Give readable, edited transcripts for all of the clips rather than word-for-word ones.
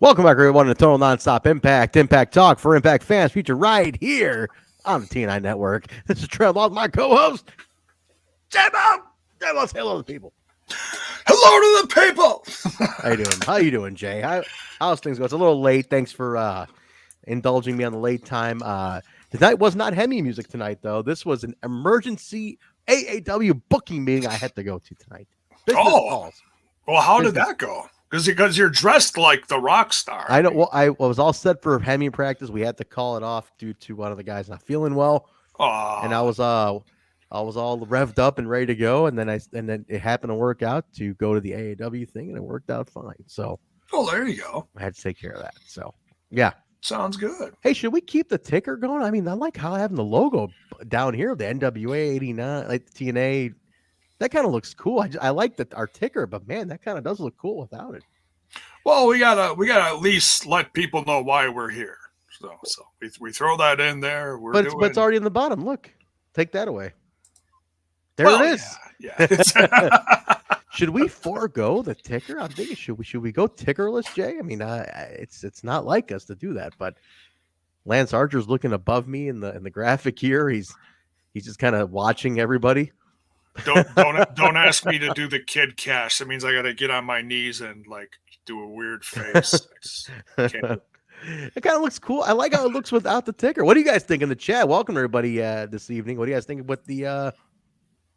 Welcome back, everyone, to Total Nonstop Impact Talk for Impact fans, featured right here on the TNI Network. This is Trev Laws, my co-host, J-Bo. J-Bo, say hello to the people. Hello to the people. How you doing, Jay? How's things going? It's a little late. Thanks for indulging me on the late time. Tonight was not Hemi music tonight, though. This was an emergency AAW booking meeting I had to go to tonight. Business calls. Well, how did that go? Because you're dressed like the rock star. I know. Well, I was all set for Hemi practice. We had to call it off due to one of the guys not feeling well. And I was all revved up and ready to go, and then it happened to work out to go to the AAW thing, and it worked out fine. So, there you go. I had to take care of that. So, yeah, sounds good. Hey, should we keep the ticker going? I mean, I like how having the logo down here, the NWA-TNA, like the TNA. That kind of looks cool. I like our ticker, but man, that kind of does look cool without it. Well, we gotta at least let people know why we're here. So we throw that in there. But it's already in the bottom. Look, take that away. There it is. Yeah. Should we forego the ticker? I'm thinking should we go tickerless, Jay? I mean, it's not like us to do that, but Vance Archer's looking above me in the graphic here. He's just kind of watching everybody. Don't ask me to do the Kid Kash. That means I got to get on my knees and like do a weird face. It kind of looks cool. I like how it looks without the ticker. What do you guys think in the chat? Welcome everybody this evening. What do you guys think? What the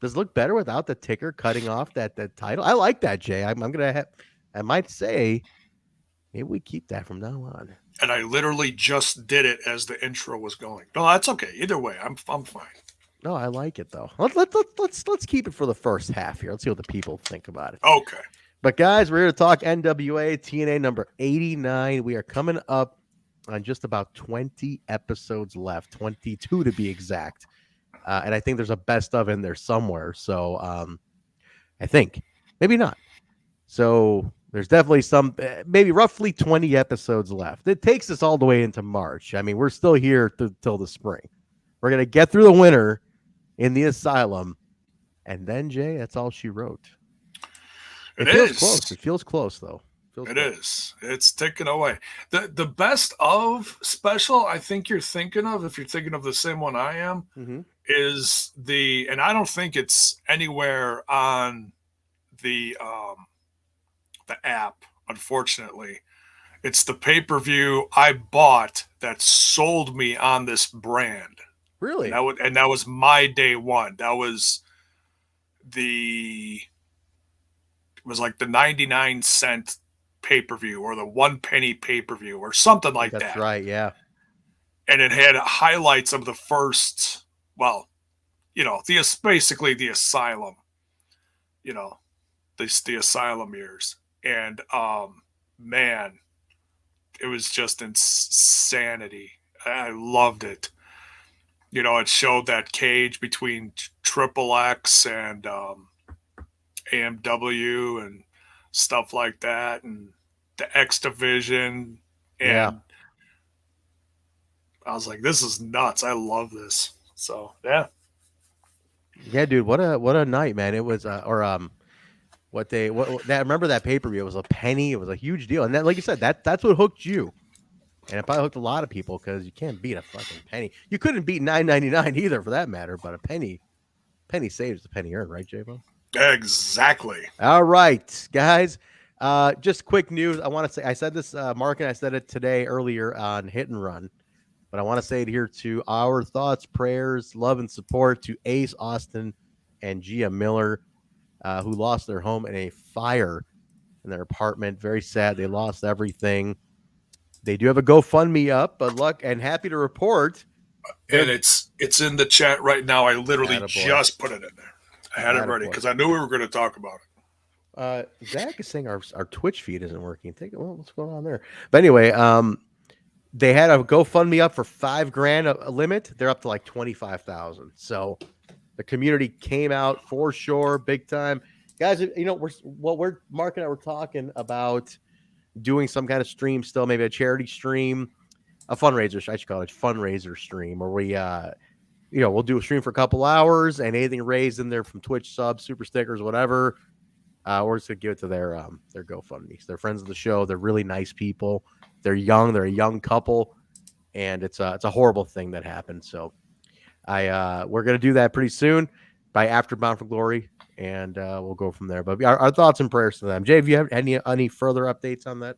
does it look better without the ticker cutting off that title? I like that, Jay. I might say maybe we keep that from now on. And I literally just did it as the intro was going. No, that's okay. Either way, I'm fine. No, I like it though. Let's keep it for the first half here. Let's see what the people think about it. Okay. But guys, we're here to talk NWA-TNA number 89. We are coming up on just about 20 episodes left, 22 to be exact. And I think there's a best of in there somewhere. So I think maybe not. So there's definitely some, maybe roughly 20 episodes left. It takes us all the way into March. I mean, we're still here till the spring. We're going to get through the winter in the asylum. And then, Jay, that's all she wrote. It feels close. It feels close, though. It is. It's ticking away. The best of special I think you're thinking of, if you're thinking of the same one I am, is and I don't think it's anywhere on the app, unfortunately. It's the pay-per-view I bought that sold me on this brand. Really? And that was my day one. That was like the 99-cent pay-per-view or the 1 penny pay-per-view or something like that. That's right, yeah. And it had highlights of the first, basically the asylum, the asylum years. And man, it was just insanity. I loved it. It showed that cage between Triple X and AMW and stuff like that, and the X Division. And I was like, this is nuts. I love this. So, yeah. Yeah, dude, what a night, man. It was remember that pay-per-view, it was a penny. It was a huge deal. And that, like you said, that's what hooked you. And it probably hooked a lot of people because you can't beat a fucking penny. You couldn't beat $9.99 either, for that matter. But a penny saves the penny earned, right, J-Bo? Exactly. All right, guys. Just quick news. I want to say, I said this, Mark, and I said it today earlier on Hit and Run, but I want to say it here too. Our thoughts, prayers, love, and support to Ace Austin and Gia Miller, who lost their home in a fire in their apartment. Very sad. They lost everything. They do have a GoFundMe up, but happy to report. And it's in the chat right now. I literally just put it in there. I had it ready because I knew we were going to talk about it. Zach is saying our Twitch feed isn't working. What's going on there? But anyway, they had a GoFundMe up for $5,000 a limit. They're up to like 25,000. So the community came out for sure, big time, guys. We're Mark and I were talking about doing some kind of stream still, maybe a charity stream, a fundraiser. I should call it a fundraiser stream, where we we'll do a stream for a couple hours, and anything raised in there from Twitch subs, super stickers, whatever, We're just gonna give it to their GoFundMe. They're friends of the show. They're really nice people. They're young. They're a young couple, and it's a horrible thing that happened. So we're gonna do that pretty soon by After Bound for Glory, and we'll go from there. But our thoughts and prayers to them. Jay, have you have any further updates on that?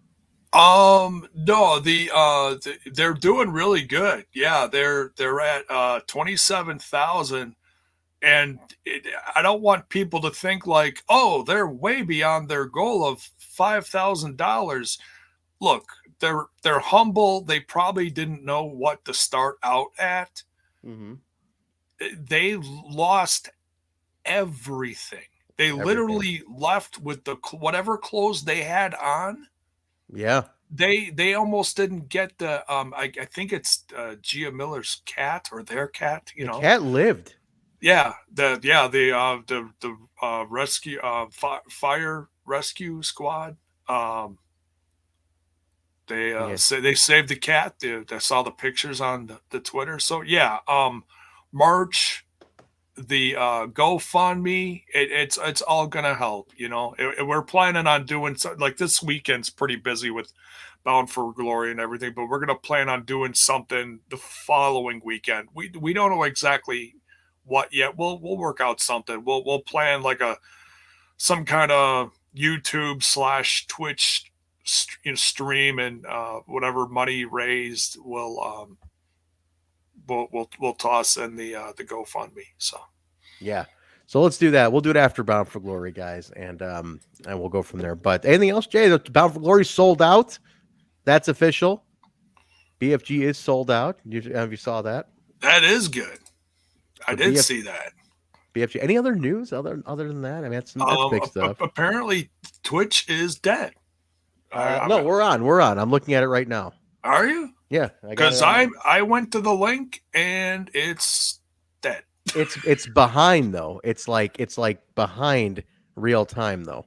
No, they're doing really good. Yeah, they're at 27,000, and I don't want people to think like, oh, they're way beyond their goal of $5,000. Look, they're humble. They probably didn't know what to start out at. Mm-hmm. They lost everything. They literally left with whatever clothes they had on. Yeah. They almost didn't get the I think it's Gia Miller's cat or their cat, you know. Cat lived. Yeah, the rescue fire rescue squad. They saved the cat. I saw the pictures on the Twitter. So yeah, March, the GoFundMe, it's all gonna help. You know, we're planning on doing like this weekend's pretty busy with Bound for Glory and everything, but we're gonna plan on doing something the following weekend. We don't know exactly what yet. We'll work out something. We'll plan like some kind of YouTube / Twitch stream, and whatever money raised we'll toss in the GoFundMe. So yeah, so let's do that. We'll do it after Bound for Glory, guys, and we'll go from there. But anything else, Jay? The Bound for Glory sold out. That's official. BFG is sold out. Have you saw that? That is good. I did see that. BFG. Any other news other than that? I mean, that's big stuff. Apparently, Twitch is dead. No, we're on. We're on. I'm looking at it right now. Are you? Yeah, because I went to the link and it's dead. It's behind though. It's like behind real time though.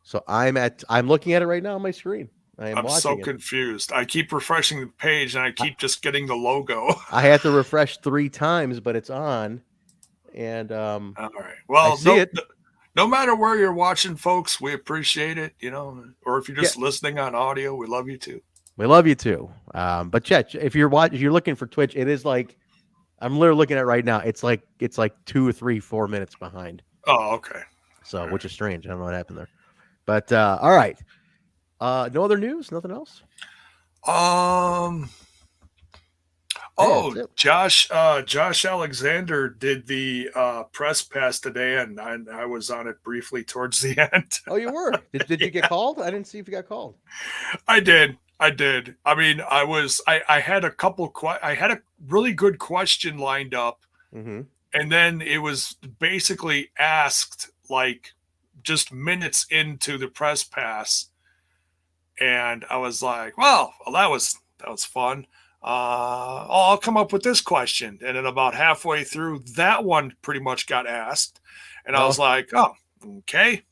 So I'm looking at it right now on my screen. I'm so confused. I keep refreshing the page and I keep just getting the logo. I had to refresh 3 times, but it's on. And all right. Well, no matter where you're watching, folks, we appreciate it. You know, or if you're just listening on audio, we love you too. We love you too. But Chet, if you're looking for Twitch, it is like I'm literally looking at it right now. It's like 2 or 3, 4 minutes behind. Oh, okay. So, which is strange. I don't know what happened there. But all right. No other news? Nothing else? Josh Alexander did the press pass today, and I was on it briefly towards the end. Oh, you were? Did you get called? I didn't see if you got called. I did. I mean, I had a couple. I had a really good question lined up, mm-hmm. and then it was basically asked like just minutes into the press pass, and I was like, "Well, that was fun. I'll come up with this question." And then about halfway through, that one pretty much got asked, and I was like, "Oh, okay."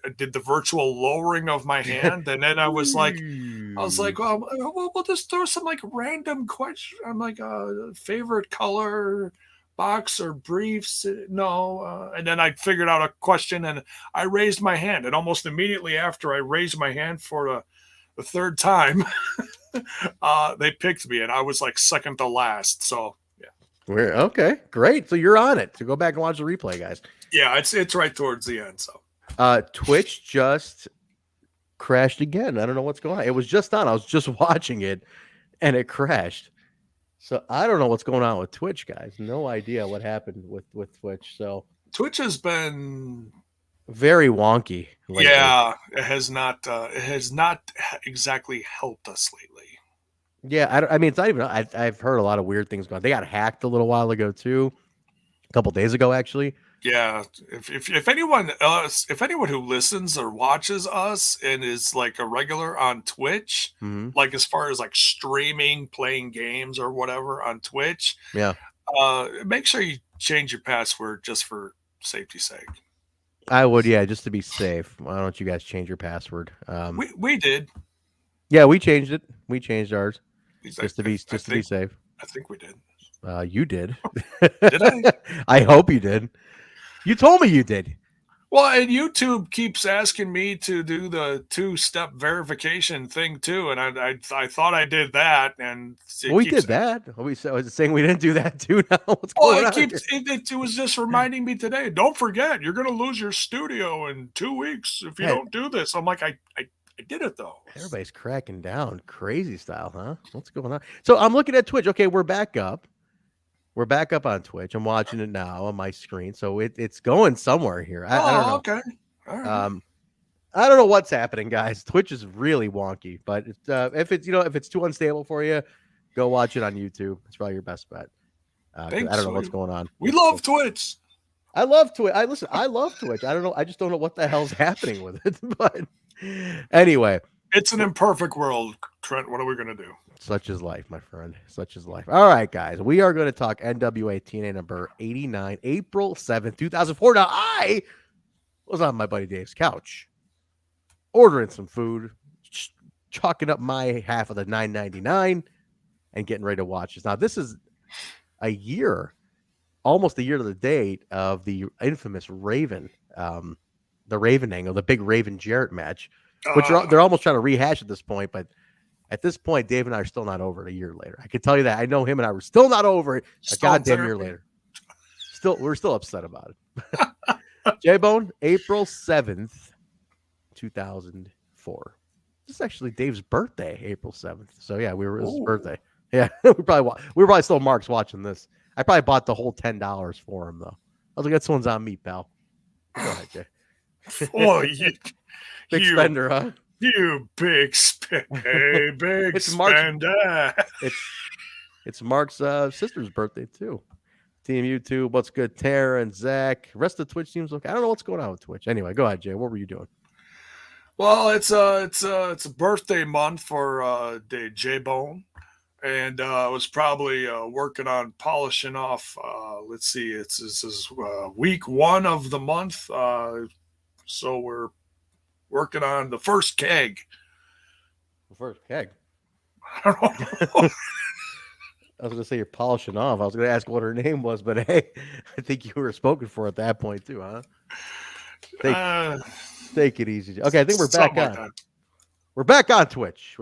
I did the virtual lowering of my hand, and then I was like, well, we'll just throw some like random question. I'm like, favorite color, boxer briefs? No. And then I figured out a question, and I raised my hand, and almost immediately after I raised my hand for the third time, they picked me, and I was like second to last. So yeah, okay, great. So you're on it. So go back and watch the replay, guys. Yeah, it's right towards the end. So. Twitch just crashed again. I don't know what's going on. It was just on. I was just watching it, and it crashed. So I don't know what's going on with Twitch, guys. No idea what happened with Twitch. So Twitch has been very wonky lately. Yeah, it has not exactly helped us lately. Yeah, I mean, it's not even. I've heard a lot of weird things going on. They got hacked a little while ago too, a couple days ago actually. Yeah, if anyone who listens or watches us and is like a regular on Twitch, mm-hmm. like as far as like streaming, playing games or whatever on Twitch, yeah, make sure you change your password just for safety's sake. I would, yeah, just to be safe. Why don't you guys change your password? We did. Yeah, we changed it. We changed ours just to be safe. I think we did. You did. Did I? I hope you did. You told me you did. Well, and YouTube keeps asking me to do the 2-step verification thing too, and I thought I did that, and We did that. Was it saying we didn't do that too? Now what's going on? It was just reminding me today. Don't forget, you're going to lose your studio in 2 weeks if you don't do this. I'm like, I did it though. Everybody's cracking down, crazy style, huh? What's going on? So I'm looking at Twitch. Okay, we're back up. We're back up on Twitch. I'm watching it now on my screen, so it's going somewhere here. I don't know. Okay. All right. I don't know what's happening, guys. Twitch is really wonky, but if it's too unstable for you, go watch it on YouTube. It's probably your best bet. I don't know what's going on. We love Twitch. I love Twitch. I love Twitch. I don't know. I just don't know what the hell's happening with it. But anyway, it's an imperfect world, Trent. What are we going to do? Such is life, my friend. Such is life. All right, guys. We are going to talk NWA-TNA number 89, April 7th, 2004. Now, I was on my buddy Dave's couch, ordering some food, chalking up my half of the $9.99, and getting ready to watch this. Now, this is almost a year to the date of the infamous Raven, the Raven angle, the big Raven Jarrett match, which they're almost trying to rehash at this point, but at this point, Dave and I are still not over it a year later. I can tell you that. I know him and I were still not over it a goddamn year later. We're still upset about it. J-Bone, April 7th, 2004. This is actually Dave's birthday, April 7th. So yeah, his birthday. Yeah, we were probably still Mark's watching this. I probably bought the whole $10 for him though. I was like, this one's on me, pal. Go ahead, Jay. Oh, big spender, huh? You big spender. It's Mark's sister's birthday too. Team YouTube, what's good? Tara and Zach. Rest of the Twitch teams. Okay, I don't know what's going on with Twitch. Anyway, go ahead, Jay. What were you doing? Well, it's a birthday month for J-Bone, and I was probably working on polishing off. Let's see, this is week 1 of the month, so we're working on the first keg. The first keg? I don't know. I was going to say you're polishing off. I was going to ask what her name was, but hey, I think you were spoken for at that point too, huh? Take it easy. Okay, I think we're back on. Like we're back on Twitch.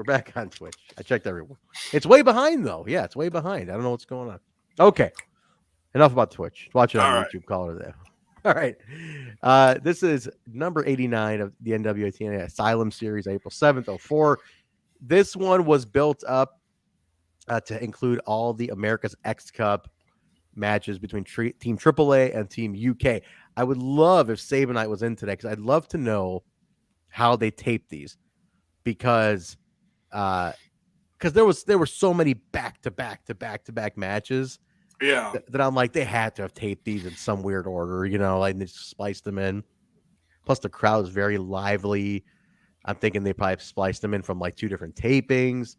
I checked everyone. It's way behind though. Yeah, it's way behind. I don't know what's going on. Okay, enough about Twitch. Watch it on YouTube. Call her there. All right. This is number 89 of the NWA-TNA Asylum Series, April 7th, 04. This one was built up to include all the America's X Cup matches between Team AAA and Team UK. I would love if Sabanite was in today because I'd love to know how they taped these because there were so many back-to-back matches. Yeah, that I'm like, they had to have taped these in some weird order, like they just spliced them in. Plus, the crowd is very lively. I'm thinking they probably spliced them in from like 2 different tapings,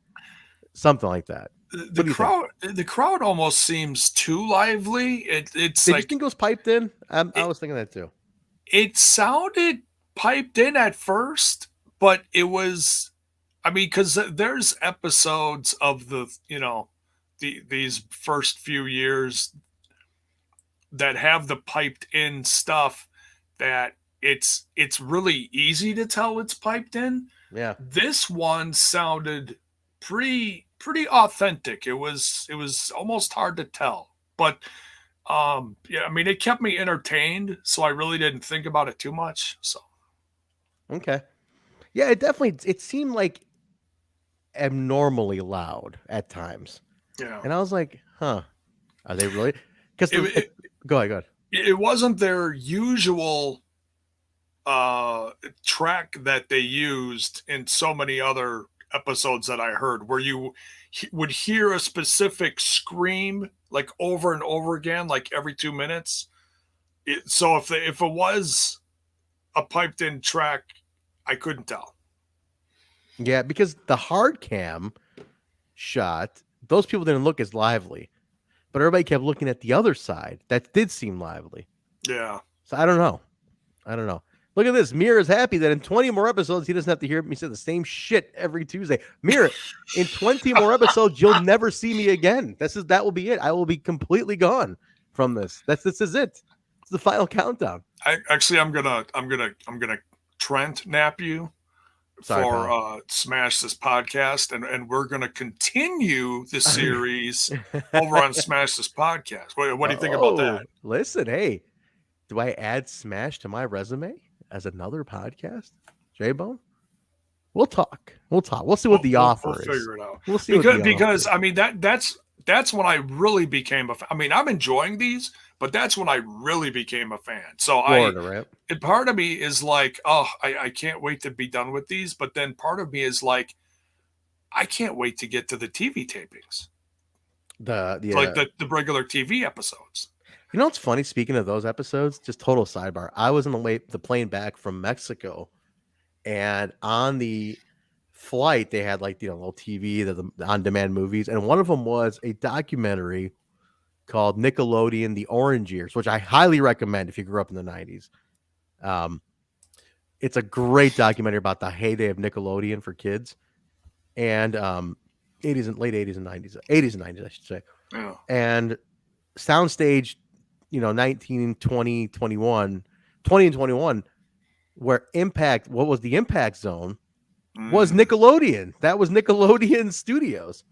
something like that. The crowd almost seems too lively. It's Did you think it was piped in? I was thinking that too. It sounded piped in at first, but it was. I mean, because there's episodes of these first few years that have the piped in stuff that it's really easy to tell it's piped in. Yeah. This one sounded pretty authentic. It was almost hard to tell, but yeah, I mean, it kept me entertained, so I really didn't think about it too much. So okay. Yeah, it seemed like abnormally loud at times. Yeah. And I was like, huh, are they really? Because go ahead. It wasn't their usual track that they used in so many other episodes that I heard, where you would hear a specific scream like over and over again, like every 2 minutes. So if it was a piped in track, I couldn't tell. Yeah, because the hard cam shot, those people didn't look as lively, but everybody kept looking at the other side. That did seem lively. Yeah. So I don't know. Look at this. Mir is happy that in 20 more episodes, he doesn't have to hear me say the same shit every Tuesday. Mir, in 20 more episodes, you'll never see me again. That will be it. I will be completely gone from this. This is it. It's the final countdown. I'm gonna Trent nap you. Sorry, for Smash This Podcast, and we're going to continue the series over on Smash This Podcast. What do you think about that? Listen, hey, do I add Smash to my resume as another podcast? J-Bone? We'll talk. We'll see what the offer is. We'll figure it out. We'll see because I mean that's when I really became a fan. I mean, I'm enjoying these, but that's when I really became a fan. So right? And part of me is like, oh, I can't wait to be done with these. But then part of me is like, I can't wait to get to the TV tapings. Like the regular TV episodes. You know what's funny? Speaking of those episodes, just total sidebar. I was on the plane back from Mexico, and on the flight they had like little TV, the on-demand movies, and one of them was a documentary called Nickelodeon: The Orange Years, which I highly recommend if you grew up in the 90s. It's a great documentary about the heyday of Nickelodeon for kids, and late 80s and 90s, I should say. Yeah. And Soundstage, 19, 20, 21, 20 and 21, where what was the Impact Zone was Nickelodeon. That was Nickelodeon Studios.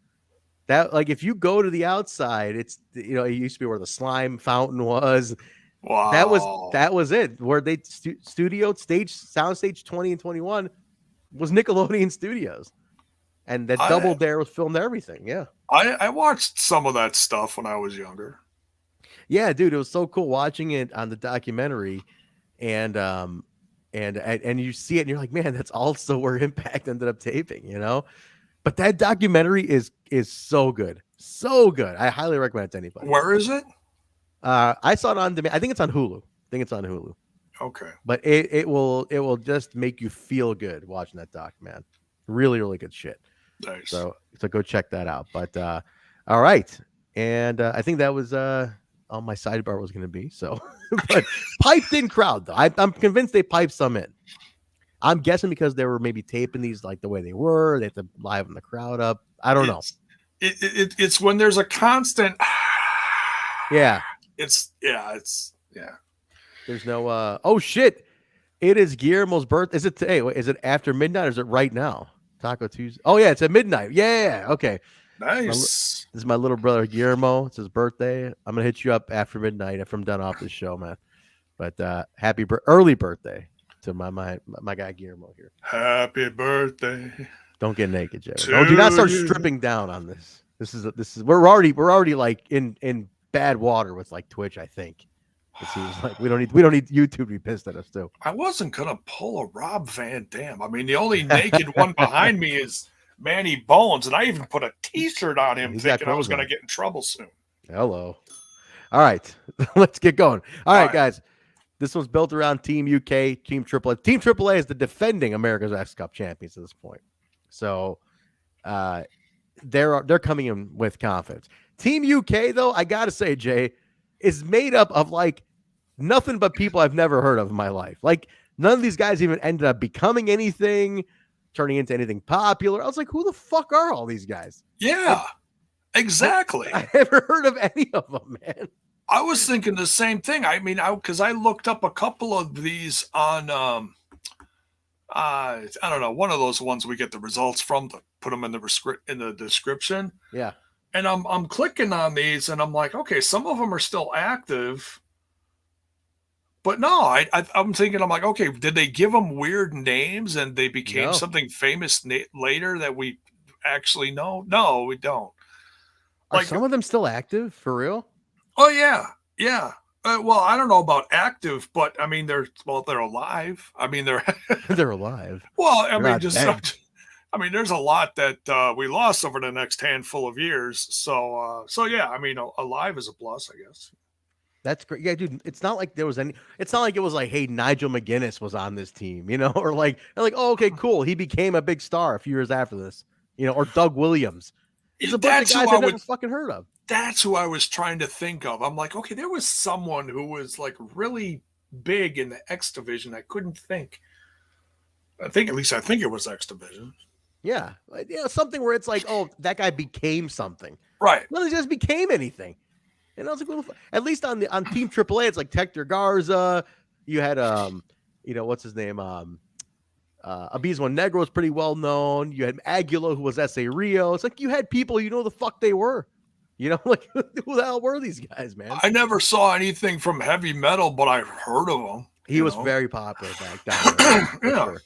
That, like, if you go to the outside, it's, it used to be where the slime fountain was. Wow. That was it. Where they Soundstage 20 and 21 was Nickelodeon Studios. And that Double Dare was filmed everything. Yeah. I watched some of that stuff when I was younger. Yeah, dude, it was so cool watching it on the documentary, and you see it and you're like, man, that's also where Impact ended up taping, But that documentary is so good. So good. I highly recommend it to anybody. Where is it? I saw it on demand. I think it's on Hulu. Okay. But it will just make you feel good watching that doc, man. Really, really good shit. Nice. So go check that out. But all right. And I think that was all my sidebar was going to be. So, but piped in crowd though. I'm convinced they piped some in. I'm guessing because they were maybe taping these like the way they were. They had to liven the crowd up. I don't know. It's when there's a constant. Yeah. It's. There's no. Oh shit! It is Guillermo's birthday. Is it today? Is it after midnight or is it right now? Taco Tuesday. Oh yeah, it's at midnight. Yeah. Okay. Nice. This is my little brother Guillermo. It's his birthday. I'm gonna hit you up after midnight if I'm done off this show, man. But early birthday to my guy Guillermo here. Happy birthday. Don't get naked, Jay. Do not start stripping down on this. This is we're already like in bad water with like Twitch, I think. It seems like we don't need YouTube to be pissed at us too. I wasn't gonna pull a Rob Van Dam. I mean, the only naked one behind me is Manny Bones, and I even put a T-shirt on him thinking I was gonna get in trouble soon. Hello. All right, let's get going. All right, guys. This one's built around Team UK, Team AAA. Team AAA is the defending America's X Cup champions at this point, so they're coming in with confidence. Team UK, though, I gotta say, Jay, is made up of like nothing but people I've never heard of in my life. Like none of these guys even ended up becoming anything, turning into anything popular. I was like, who the fuck are all these guys? Yeah, exactly. I never heard of any of them, man. I was thinking the same thing. I mean, because I looked up a couple of these on, I don't know, one of those ones we get the results from to put them in the description. Yeah. And I'm clicking on these and I'm like, okay, some of them are still active. But no, I'm thinking, I'm like, okay, did they give them weird names and they became something famous later that we actually know? No, we don't. Are some of them still active for real? Oh yeah, yeah. Well, I don't know about active, but I mean, they're alive. I mean, they're alive. Well, I mean, there's a lot that we lost over the next handful of years. So yeah, I mean, alive is a plus, I guess. That's great. Yeah, dude, it's not like there was it's not like it was like, hey, Nigel McGuinness was on this team, or like, oh, okay, cool. He became a big star a few years after this, or Doug Williams. It's a bunch of guys I've never fucking heard of. That's who I was trying to think of. I'm like, okay, there was someone who was like really big in the X division. I couldn't think. I think it was X division. Yeah. Something where it's like, oh, that guy became something. Right. Well, he just became anything. And I was like, well, at least on Team AAA, it's like Hector Garza. You had what's his name? Abismo Negro was pretty well known. You had Aguila, who was S.A. Rio. It's like you had people, the fuck they were. Like who the hell were these guys, man? I never saw anything from heavy metal, but I've heard of them. He was very popular back then. Yeah. Sure.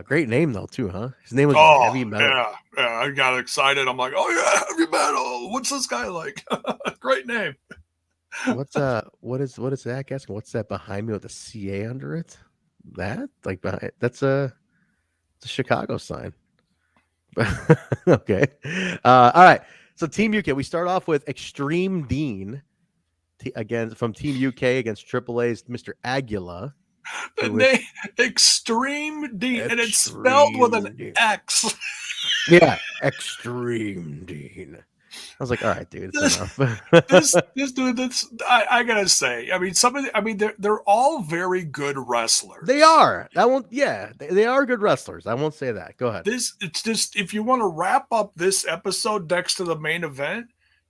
Great name though, too, huh? His name was Heavy Metal. Yeah. I got excited. I'm like, oh yeah, Heavy Metal. What's this guy like? Great name. What is Zach asking? What's that behind me with a CA under it? That that's a Chicago sign. Okay. All right. So Team UK, we start off with Extreme Dean again from Team UK against AAA's Mr. Aguila. The name Extreme Dean, and it's spelled with an X. Yeah, Extreme Dean. I was like, all right, dude, it's enough. this dude, I gotta say, they're all very good wrestlers. They are. They are good wrestlers. I won't say that. Go ahead. It's just, if you want to wrap up this episode next to the main event,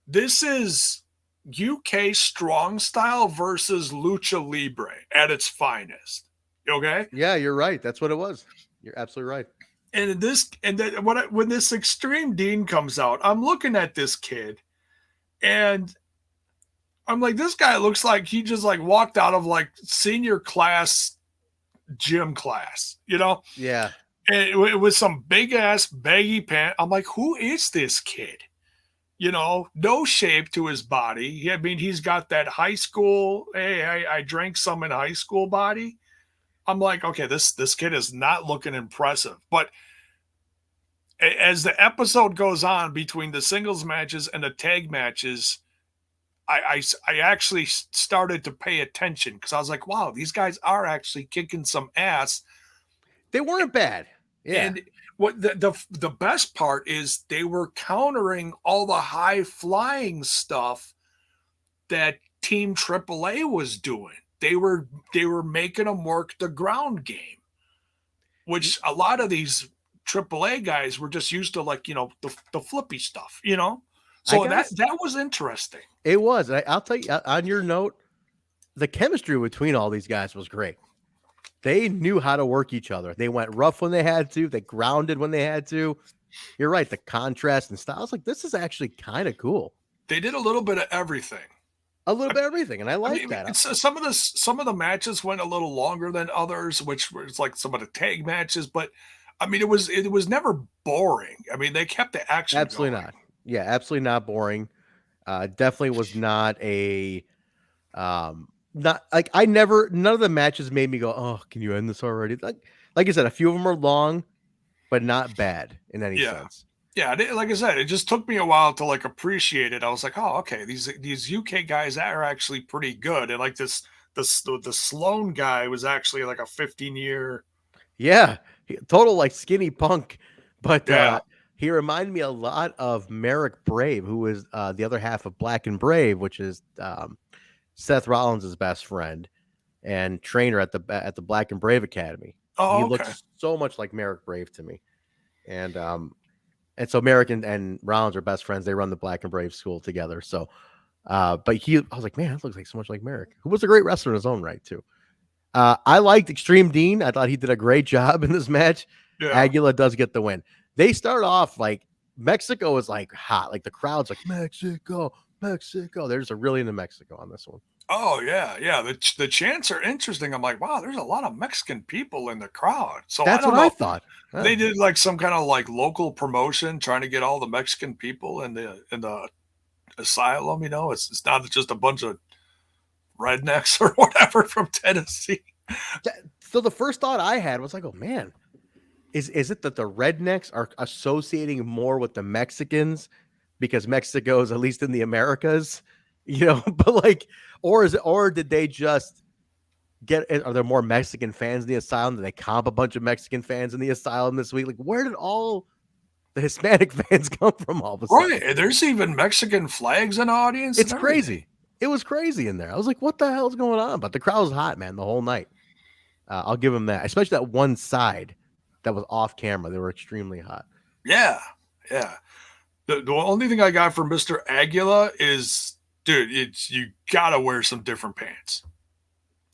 this is UK strong style versus lucha libre at its finest. Okay? Yeah, you're right. That's what it was. You're absolutely right. And when this Extreme Dean comes out, I'm looking at this kid and I'm like, this guy looks like he just like walked out of like senior class gym class, Yeah. And it was some big ass baggy pant. I'm like, who is this kid? No shape to his body. He's got that high school, hey, I drank some in high school body. I'm like, okay, this kid is not looking impressive. But as the episode goes on between the singles matches and the tag matches, I actually started to pay attention because I was like, wow, these guys are actually kicking some ass. They weren't bad. Yeah. And what the best part is they were countering all the high flying stuff that Team AAA was doing. They were making them work the ground game, which a lot of these AAA guys were just used to, like, the flippy stuff, So that was interesting. It was. I'll tell you, on your note, the chemistry between all these guys was great. They knew how to work each other. They went rough when they had to. They grounded when they had to. You're right. The contrast and styles, like, this is actually kind of cool. They did a little bit of everything. A little bit of everything, and I like that. Some of the matches went a little longer than others, which was like some of the tag matches. But it was never boring. They kept the action. Absolutely going. not. Yeah, absolutely not boring. Definitely was not a not like none of the matches made me go, oh, can you end this already? Like I said, a few of them are long, but not bad in any sense. Yeah, like I said, it just took me a while to like appreciate it. I was like, oh, okay, these UK guys are actually pretty good. And like the Sloan guy was actually like a 15-year. Yeah, total like skinny punk, but he reminded me a lot of Merrick Brave, who is the other half of Black and Brave, which is Seth Rollins' best friend and trainer at the Black and Brave Academy. Oh, he looks so much like Merrick Brave to me, and so Merrick and Rollins are best friends. They run the Black and Brave school together. So, I was like, man, that looks like so much like Merrick, who was a great wrestler in his own right too. I liked Extreme Dean. I thought he did a great job in this match. Yeah. Aguila does get the win. They start off like Mexico is like hot. Like the crowd's like, Mexico. They're just really into Mexico on this one. Oh, yeah. The chants are interesting. I'm like, wow, there's a lot of Mexican people in the crowd. So that's what I thought. They did like some kind of like local promotion trying to get all the Mexican people in the asylum. It's not just a bunch of rednecks or whatever from Tennessee. So the first thought I had was like, oh man, is it that the rednecks are associating more with the Mexicans because Mexico is at least in the Americas, but like, or did they just are there more Mexican fans in the asylum? Did they comp a bunch of Mexican fans in the asylum this week? Like, where did all the Hispanic fans come from all of a sudden? Right. There's even Mexican flags in the audience. It's crazy. It was crazy in there. I was like, what the hell's going on? But the crowd was hot, man, the whole night. I'll give them that, especially that one side that was off camera. They were extremely hot. Yeah. The only thing I got from Mr. Aguila is Dude, you gotta wear some different pants.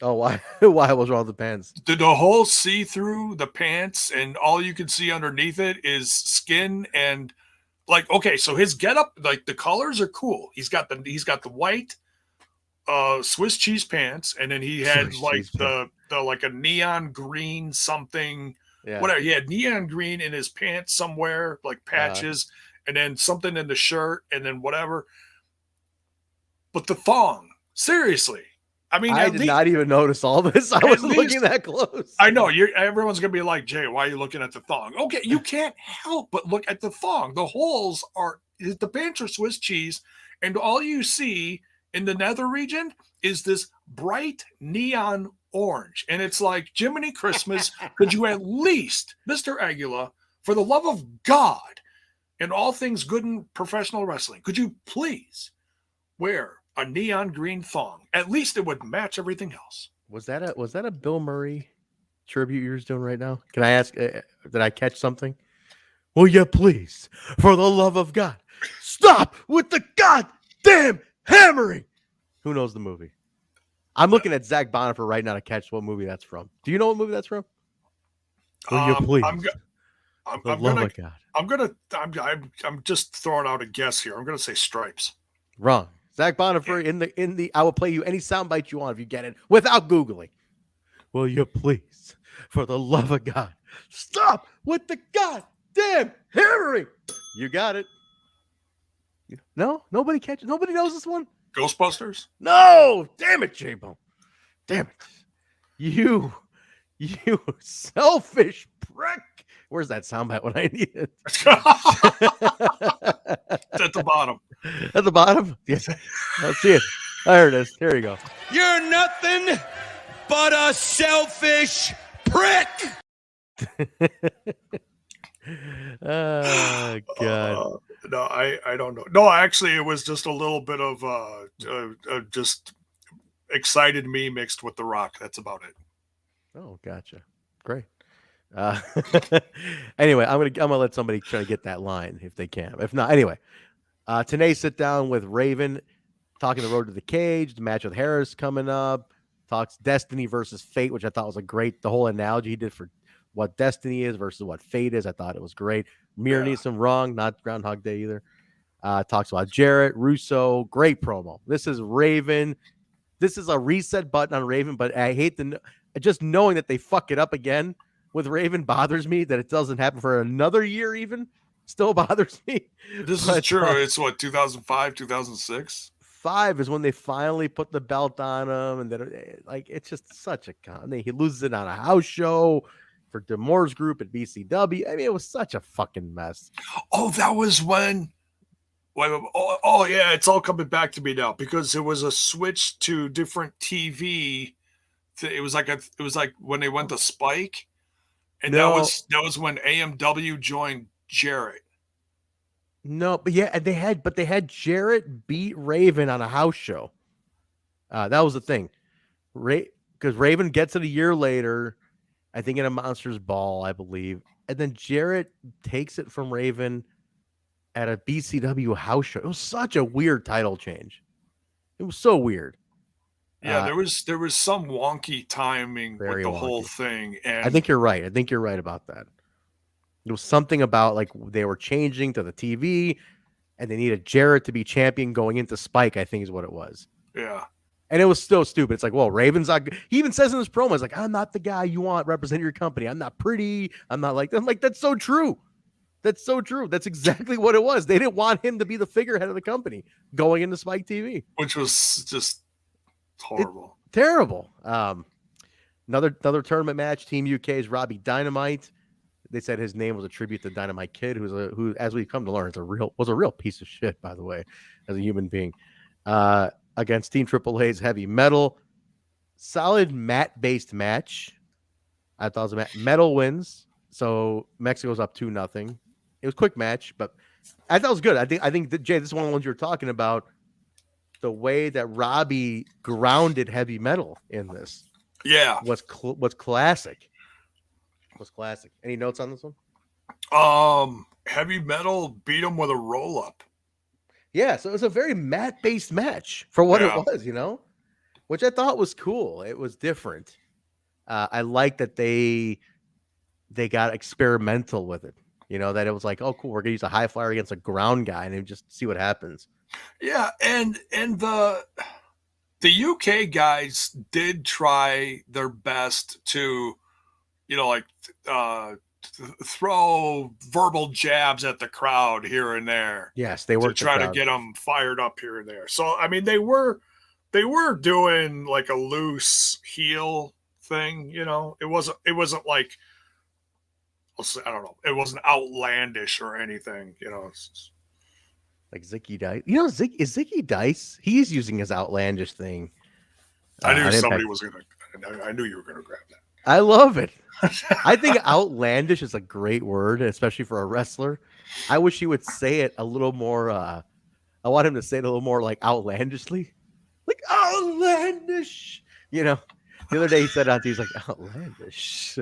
Oh, why? Why was wrong with the pants? The whole see through the pants, and all you can see underneath it is skin and like. Okay, so his getup, like the colors are cool. He's got the white Swiss cheese pants, and then he had like the like a neon green something. Yeah. Whatever. He had neon green in his pants somewhere, like patches, and then something in the shirt, and then whatever. But the thong, seriously. I mean, I did not even notice all this. I wasn't looking that close. I know everyone's gonna be like, Jay, why are you looking at the thong? Okay, you can't help but look at the thong. The holes the pants are Swiss cheese, and all you see in the nether region is this bright neon orange, and it's like, Jiminy Christmas, could you at least, Mr. Aguila, for the love of God and all things good in professional wrestling, could you please wear a neon green thong? At least it would match everything else. Was that a Bill Murray tribute you're doing right now? Can I ask? Did I catch something? Will you please, for the love of God, stop with the goddamn hammering? Who knows the movie? I'm looking at Zach Bonifer right now to catch what movie that's from. Do you know what movie that's from? Will you please? I'm just throwing out a guess here. I'm gonna say Stripes. Wrong. Zach Bonifer in the I will play you any soundbite you want if you get it without Googling. Will you please, for the love of God, stop with the goddamn hammering? You got it. No, nobody knows this one. Ghostbusters? No, damn it, J-Bone. Damn it. You selfish prick. Where's that soundbite when I need it? It's at the bottom. At the bottom? Yes. Let's see it. There it is. Here you go. You're nothing but a selfish prick. Oh, God. No, I don't know. No, actually, it was just a little bit of just excited me mixed with The Rock. That's about it. Oh, gotcha. Great. Anyway, I'm gonna let somebody try to get that line if they can. If not, anyway, TNA sit down with Raven, talking the road to the cage. The match with Harris coming up. Talks Destiny versus Fate, which I thought was the whole analogy he did for what Destiny is versus what Fate is. I thought it was great. Mir needs some wrong, not Groundhog Day either. Talks about Jarrett, Russo. Great promo. This is Raven. This is a reset button on Raven, but I hate just knowing that they fuck it up again with Raven bothers me. That it doesn't happen for another year even still bothers me. This is true. It's what, 2005, 2006? 5 is when they finally put the belt on him, and then it's just such a con. He loses it on a house show for D'Amour's group at BCW. I mean, it was such a fucking mess. Oh, that was when. Oh yeah, it's all coming back to me now because it was a switch to different TV. It was like when they went to Spike, and that was when AMW joined Jarrett. No, but yeah, they had Jarrett beat Raven on a house show. That was the thing, because Raven gets it a year later, I think in a Monsters Ball, I believe, and then Jarrett takes it from Raven at a BCW house show. It was such a weird title change. It was so weird. Yeah, there was some wonky timing with the whole thing, and I think you're right. I think you're right about that. There was something about like they were changing to the TV, and they needed Jarrett to be champion going into Spike, I think is what it was. Yeah. And it was still stupid. It's like, well, Raven's not. He even says in his promo, "It's like I'm not the guy you want representing your company. I'm not pretty. I'm not like that." I'm like, that's so true. That's so true. That's exactly what it was. They didn't want him to be the figurehead of the company going into Spike TV, which was just horrible, terrible. Another tournament match. Team UK's Robbie Dynamite. They said his name was a tribute to Dynamite Kid, who, as we've come to learn, was a real piece of shit, by the way, as a human being. Against Team AAA's Heavy Metal. Solid mat-based match. I thought it was Metal wins, so Mexico's up 2-0. It was a quick match, but I thought it was good. I think that, Jay, this is one of the ones you were talking about. The way that Robbie grounded Heavy Metal in this, was classic. Was classic. Any notes on this one? Heavy Metal beat him with a roll up. Yeah, so it was a very mat-based match for what Yeah. it was, you know, which I thought was cool. It was different. I like that they got experimental with it. You know, that it was like, oh, cool, we're gonna use a high flyer against a ground guy and just see what happens. Yeah, and the UK guys did try their best to, you know, like throw verbal jabs at the crowd here and there. Yes, they to were try to get them fired up here and there. So I mean, they were doing like a loose heel thing. You know, it wasn't like, I don't know, it wasn't outlandish or anything. You know, like Zicky Dice. You know, is Zicky Dice? He's using his outlandish thing. I knew somebody was gonna. I knew you were gonna grab that. I love it. I think outlandish is a great word, especially for a wrestler. I wish he would say it a little more. I want him to say it a little more like outlandishly, like outlandish. You know, the other day he said out, he's like outlandish,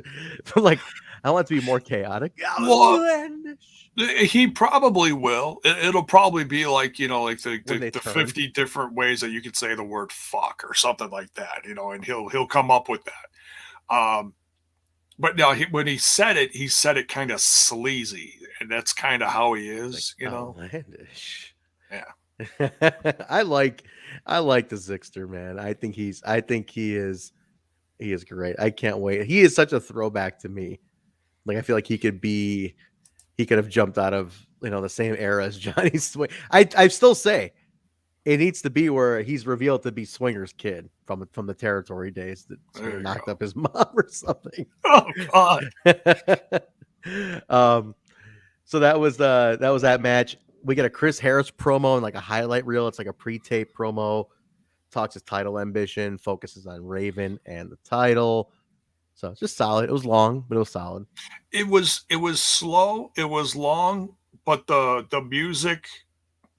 but like I want it to be more chaotic. Outlandish. He probably will. It'll probably be like, you know, like the 50 different ways that you could say the word fuck or something like that, you know, and he'll come up with that. But now when he said it kind of sleazy, and that's kind of how he is, like, you know. Outlandish. Yeah. I like the Zixter, man. I think he is great. I can't wait. He is such a throwback to me. Like I feel like he could have jumped out of, you know, the same era as Johnny Swing. I still say it needs to be where he's revealed to be Swinger's kid from the territory days that Swinger knocked up his mom or something. Oh God. So that was that match. We get a Chris Harris promo and like a highlight reel. It's like a pre-tape promo. Talks his title ambition, focuses on Raven and the title. So it's just solid. It was long, but it was solid. It was slow. It was long, but the music,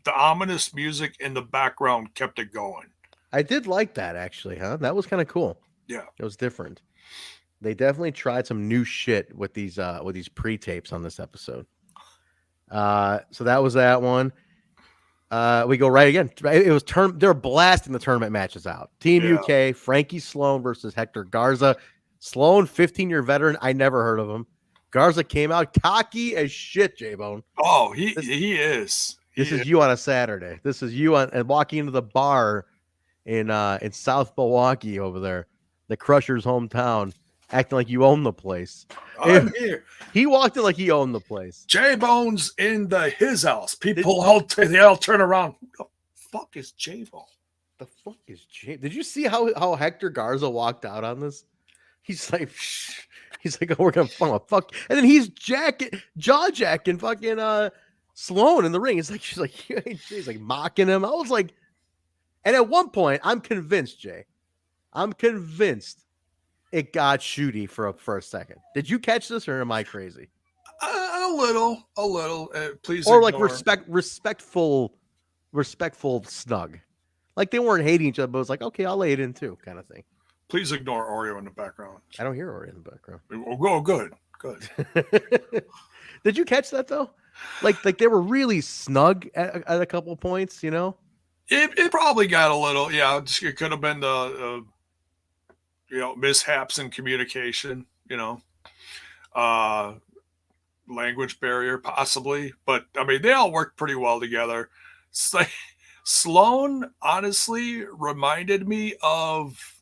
the ominous music in the background kept it going. I did like that actually, huh? That was kind of cool. Yeah, it was different. They definitely tried some new shit with these pre-tapes on this episode. So that was that one. We go right again. It was they're blasting the tournament matches out. Team UK, Frankie Sloan versus Hector Garza. Sloan, 15-year veteran. I never heard of him. Garza came out cocky as shit, J-Bone. Oh, he is. This is you on a Saturday. This is you and walking into the bar in South Milwaukee over there, the Crusher's hometown, acting like you own the place. I'm here. He walked in like he owned the place. J-Bone's in his house. People they all turn around. Who the fuck is J-Bone? The fuck is J-Bone? Did you see how Hector Garza walked out on this? He's like, oh, we're gonna fuck, and then he's jaw jacking fucking Sloan in the ring. She's like mocking him. I was like, and at one point, I'm convinced, Jay. I'm convinced it got shooty for a second. Did you catch this, or am I crazy? A little. Please, or ignore. like respectful snug. Like they weren't hating each other, but it was like, okay, I'll lay it in too, kind of thing. Please ignore Oreo in the background. I don't hear Oreo in the background. Oh, good. Did you catch that though? Like they were really snug at a couple of points, you know? It probably got a little, yeah. It could have been the, mishaps in communication, language barrier possibly. But I mean, they all worked pretty well together. It's like Sloan honestly reminded me of,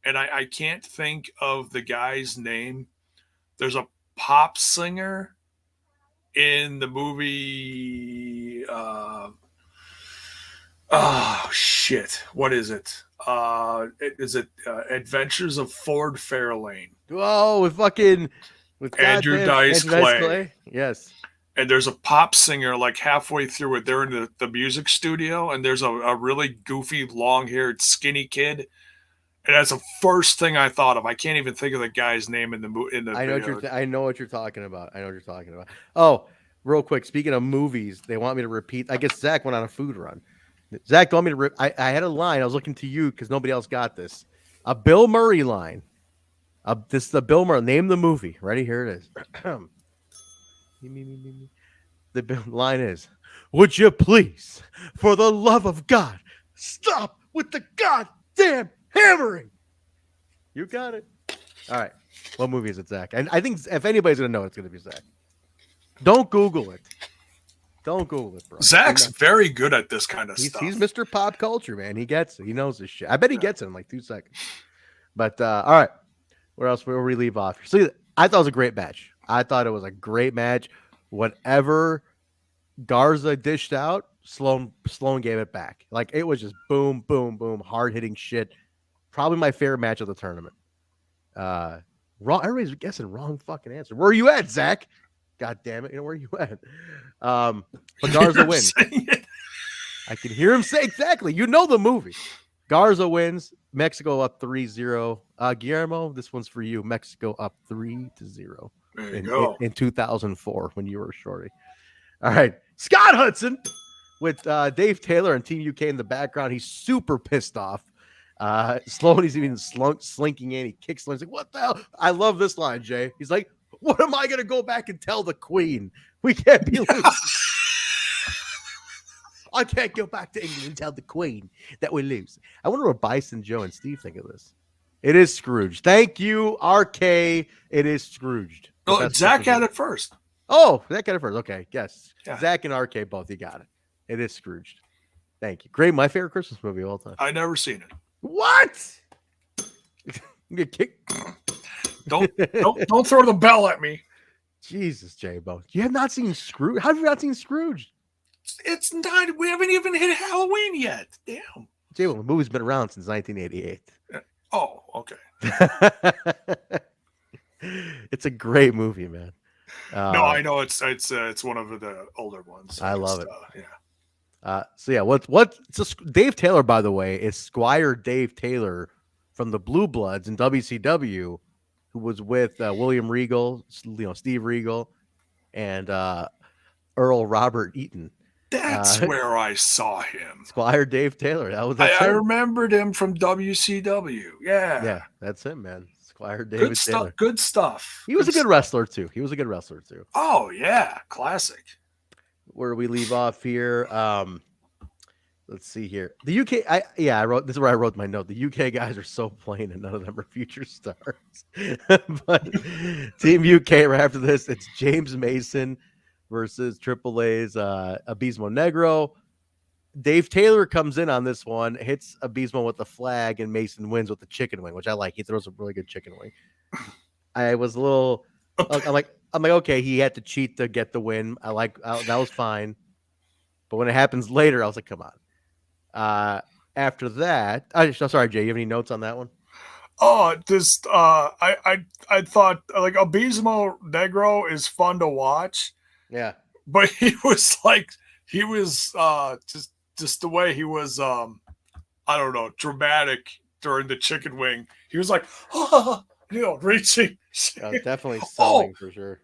and I can't think of the guy's name. There's a pop singer in the movie. Oh shit! What is it? Is it Adventures of Ford Fairlane? Oh, with Andrew Dice Clay. Yes. And there's a pop singer like halfway through it. They're in the music studio, and there's a really goofy, long-haired, skinny kid. And that's the first thing I thought of. I can't even think of the guy's name in the video. I know what you're talking about. Oh, real quick. Speaking of movies, they want me to repeat. I guess Zach went on a food run. Zach told me to I had a line. I was looking to you because nobody else got this. A Bill Murray line. This is the Bill Murray. Name the movie. Ready? Here it is. The line is, would you please, for the love of God, stop with the goddamn hammering? You got it. All right. What movie is it, Zach? And I think if anybody's going to know, it's going to be Zach. Don't Google it. Don't Google it, bro. Zach's very good at this kind of stuff. He's Mr. Pop Culture, man. He gets it. He knows this shit. I bet he gets it in like 2 seconds. But all right. Where else will we leave off? So I thought it was a great match. I thought it was a great match. Whatever Garza dished out, Sloan gave it back. Like, it was just boom, boom, boom, hard-hitting shit. Probably my favorite match of the tournament. Wrong. Everybody's guessing wrong fucking answer. Where are you at, Zach? God damn it. You know, where are you at? But Garza wins. I can hear him say exactly. You know the movie. Garza wins. Mexico up 3-0. Guillermo, this one's for you. Mexico up 3-0 in 2004 when you were a shorty. All right. Scott Hudson with Dave Taylor and Team UK in the background. He's super pissed off. Sloan, he's even slinking in. He kicks Sloan. He's like, what the hell? I love this line, Jay. He's like, what am I going to go back and tell the queen? We can't be losing. I can't go back to England and tell the queen that we lose. I wonder what Bison, Joe, and Steve think of this. It is Scrooge. Thank you, RK. It is Scrooged. Oh, Zach had it first. Oh, Zach got it first. Okay, yes. Yeah. Zach and RK both. You got it. It is Scrooged. Thank you. Great. My favorite Christmas movie of all time. I never seen it. What? You get kicked. Don't throw the bell at me. Jesus, J-Bo. You have not seen Scrooge? How have you not seen Scrooge? It's not. We haven't even hit Halloween yet. Damn. J-Bo, the movie's been around since 1988. Oh, okay. It's a great movie, man. No, I know it's one of the older ones. I love it. Yeah. So yeah, what's Dave Taylor, by the way, is Squire Dave Taylor from the Blue Bloods in WCW, who was with William Regal, Steve Regal, and Earl Robert Eaton. That's where I saw him. Squire Dave Taylor. I remembered him from WCW. Yeah, that's him, man. Squire David Taylor. Good stuff. He was a good wrestler too. Oh yeah, classic. Where do we leave off here? Let's see here. The UK, I wrote, this is where I wrote my note. The UK guys are so plain and none of them are future stars. But Team UK, right after this, it's James Mason versus AAA's Abismo Negro. Dave Taylor comes in on this one, hits Abismo with the flag, and Mason wins with the chicken wing, which I like. He throws a really good chicken wing. I was a little, I'm like, okay, he had to cheat to get the win. That was fine. But when it happens later, I was like, come on. After that, I'm sorry, Jay, you have any notes on that one? Oh, just I thought like Abismo Negro is fun to watch. Yeah, but he was just the way he was I don't know, dramatic during the chicken wing. He was like, reaching. Definitely selling for sure.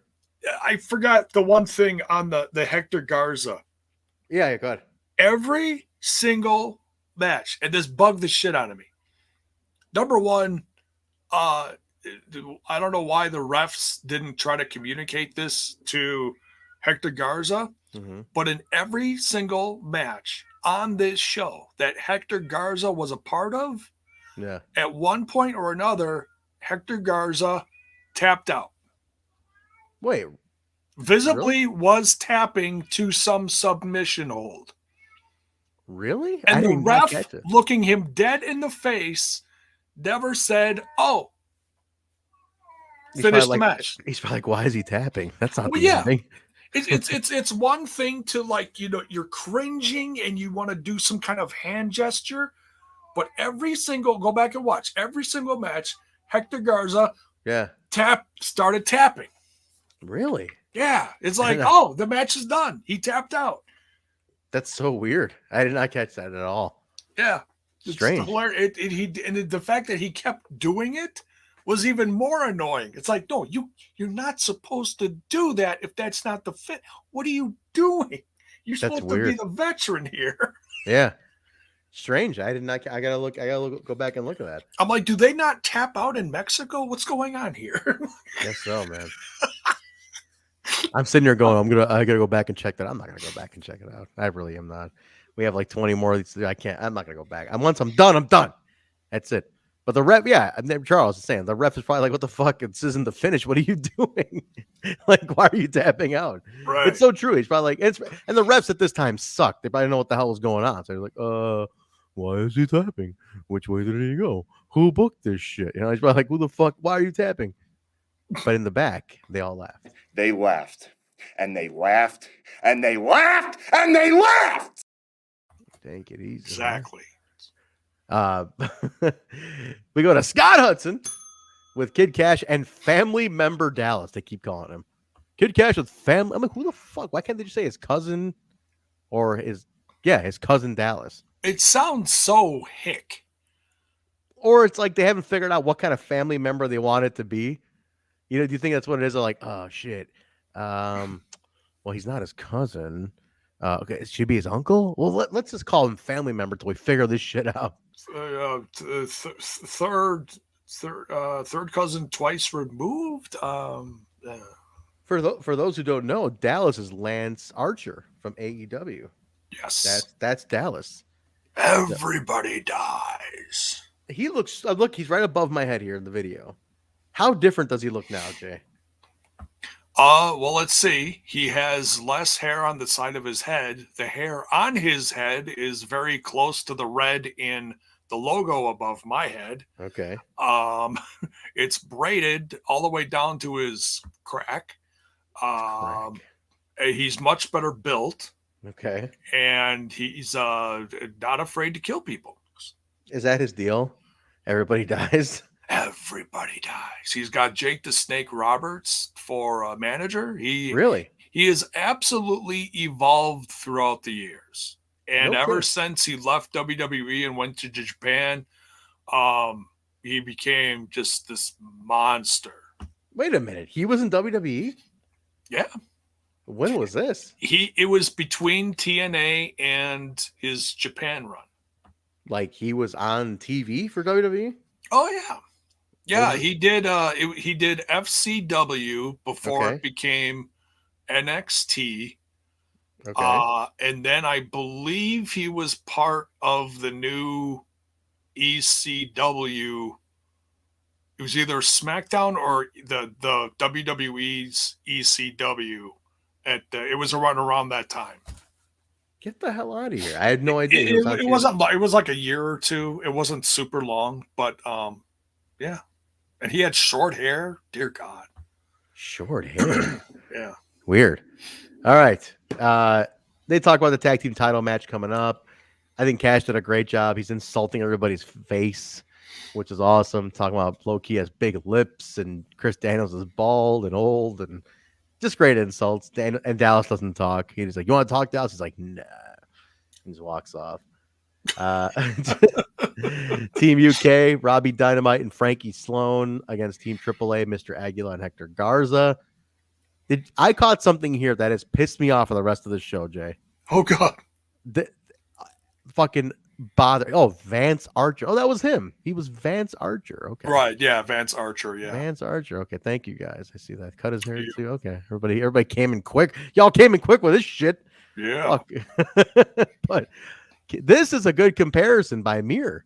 I forgot the one thing on the Hector Garza. Yeah, go ahead. Every single match, and this bugged the shit out of me. Number one, I don't know why the refs didn't try to communicate this to Hector Garza, but in every single match on this show that Hector Garza was a part of, at one point or another, Hector Garza tapped out. Wait. Visibly was tapping to some submission hold. Really? And the ref, looking him dead in the face, never said, finish the match. He's probably like, why is he tapping? That's not the thing. It's one thing to, like, you're cringing and you want to do some kind of hand gesture, but go back and watch every single match, Hector Garza started tapping. Really? Yeah. It's like, the match is done. He tapped out. That's so weird. I did not catch that at all. Yeah. Strange. The fact that he kept doing it was even more annoying. It's like, no, you're not supposed to do that if that's not the fit. What are you doing? You're supposed to be the veteran here. Yeah. Strange. I gotta go back and look at that. I'm like, do they not tap out in Mexico? What's going on here? Guess so, man. I'm sitting here going, I gotta go back and check that. I'm not gonna go back and check it out. I really am not. We have like 20 more. I'm not gonna go back. And once I'm done. That's it. But the ref, yeah, Charles is saying the ref is probably like, what the fuck? This isn't the finish. What are you doing? Like, why are you tapping out? Right. It's so true. He's probably like, and the refs at this time suck. They probably know what the hell was going on. So they're like, why is he tapping? Which way did he go? Who booked this shit? You know, he's probably like, who the fuck? Why are you tapping? But in the back, they all laughed. They laughed, and they laughed, and they laughed, and they laughed. Take it easy. Exactly. We go to Scott Hudson with Kid Kash and family member Dallas. They keep calling him Kid Kash with family. I'm like, who the fuck? Why can't they just say his cousin or his cousin Dallas? It sounds so hick. Or it's like they haven't figured out what kind of family member they want it to be. You know, do you think that's what it is? They're like, oh shit. Well, he's not his cousin. Okay, it should be his uncle. Well, let's just call him family member till we figure this shit out. Third cousin twice removed. For those who don't know, Dallas is Vance Archer from AEW. Yes, that's Dallas. Everybody dies. He looks. Look, he's right above my head here in the video. How different does he look now, Jay? Well, let's see. He has less hair on the side of his head. The hair on his head is very close to the red in the logo above my head. Okay. It's braided all the way down to his crack. He's much better built. Okay. And he's not afraid to kill people. Is that his deal? Everybody dies? Everybody dies. He's got Jake the Snake Roberts for a manager. He has absolutely evolved throughout the years. And ever since he left WWE and went to Japan, he became just this monster. Wait a minute. He was in WWE? Yeah. When was this? It was between TNA and his Japan run. Like he was on TV for WWE? Oh yeah. Yeah, he did he did FCW before it became NXT. Okay. And then I believe he was part of the new ECW. It was either SmackDown or the WWE's ECW. It was around that time. Get the hell out of here! I had no idea. It wasn't. It was like a year or two. It wasn't super long, but yeah. And he had short hair. Dear God, short hair. Yeah, weird. All right. They talk about the tag team title match coming up. I think Cash did a great job. He's insulting everybody's face, which is awesome. Talking about Low-Key has big lips and Chris Daniels is bald and old and just great insults. And Dallas doesn't talk. He's like, you want to talk, Dallas? He's like, nah. He just walks off. Team UK, Robbie, Dynamite, and Frankie Sloan against Team AAA, Mr. Aguila and Hector Garza. I caught something here that has pissed me off for the rest of the show, Jay. Oh, God. Fucking bother. Oh, Vance Archer. Oh, that was him. He was Vance Archer. Okay. Right. Yeah. Vance Archer. Yeah. Vance Archer. Okay. Thank you, guys. I see that. Cut his hair too. Okay. Everybody came in quick. Y'all came in quick with this shit. Yeah. But this is a good comparison by Mir.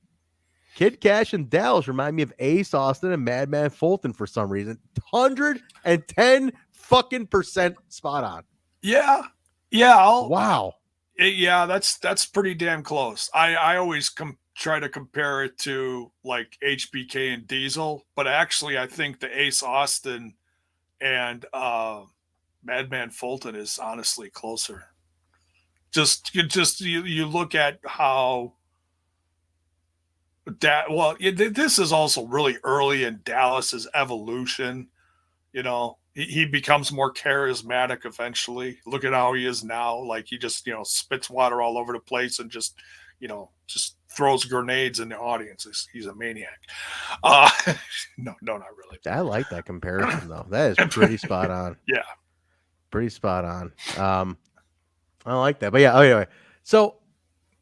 Kid Kash and Dallas remind me of Ace Austin and Madman Fulton for some reason. 110 fucking % spot on. Yeah. Yeah. Wow. Yeah, that's pretty damn close. I always try to compare it to like HBK and Diesel, but actually I think the Ace Austin and Madman Fulton is honestly closer. You look at how this is also really early in Dallas's evolution. You know, he becomes more charismatic eventually. Look at how he is now. Like he just, spits water all over the place and just throws grenades in the audience. He's a maniac. No, not really. I like that comparison though. That is pretty spot on. Yeah. Pretty spot on. I like that. But yeah, anyway. So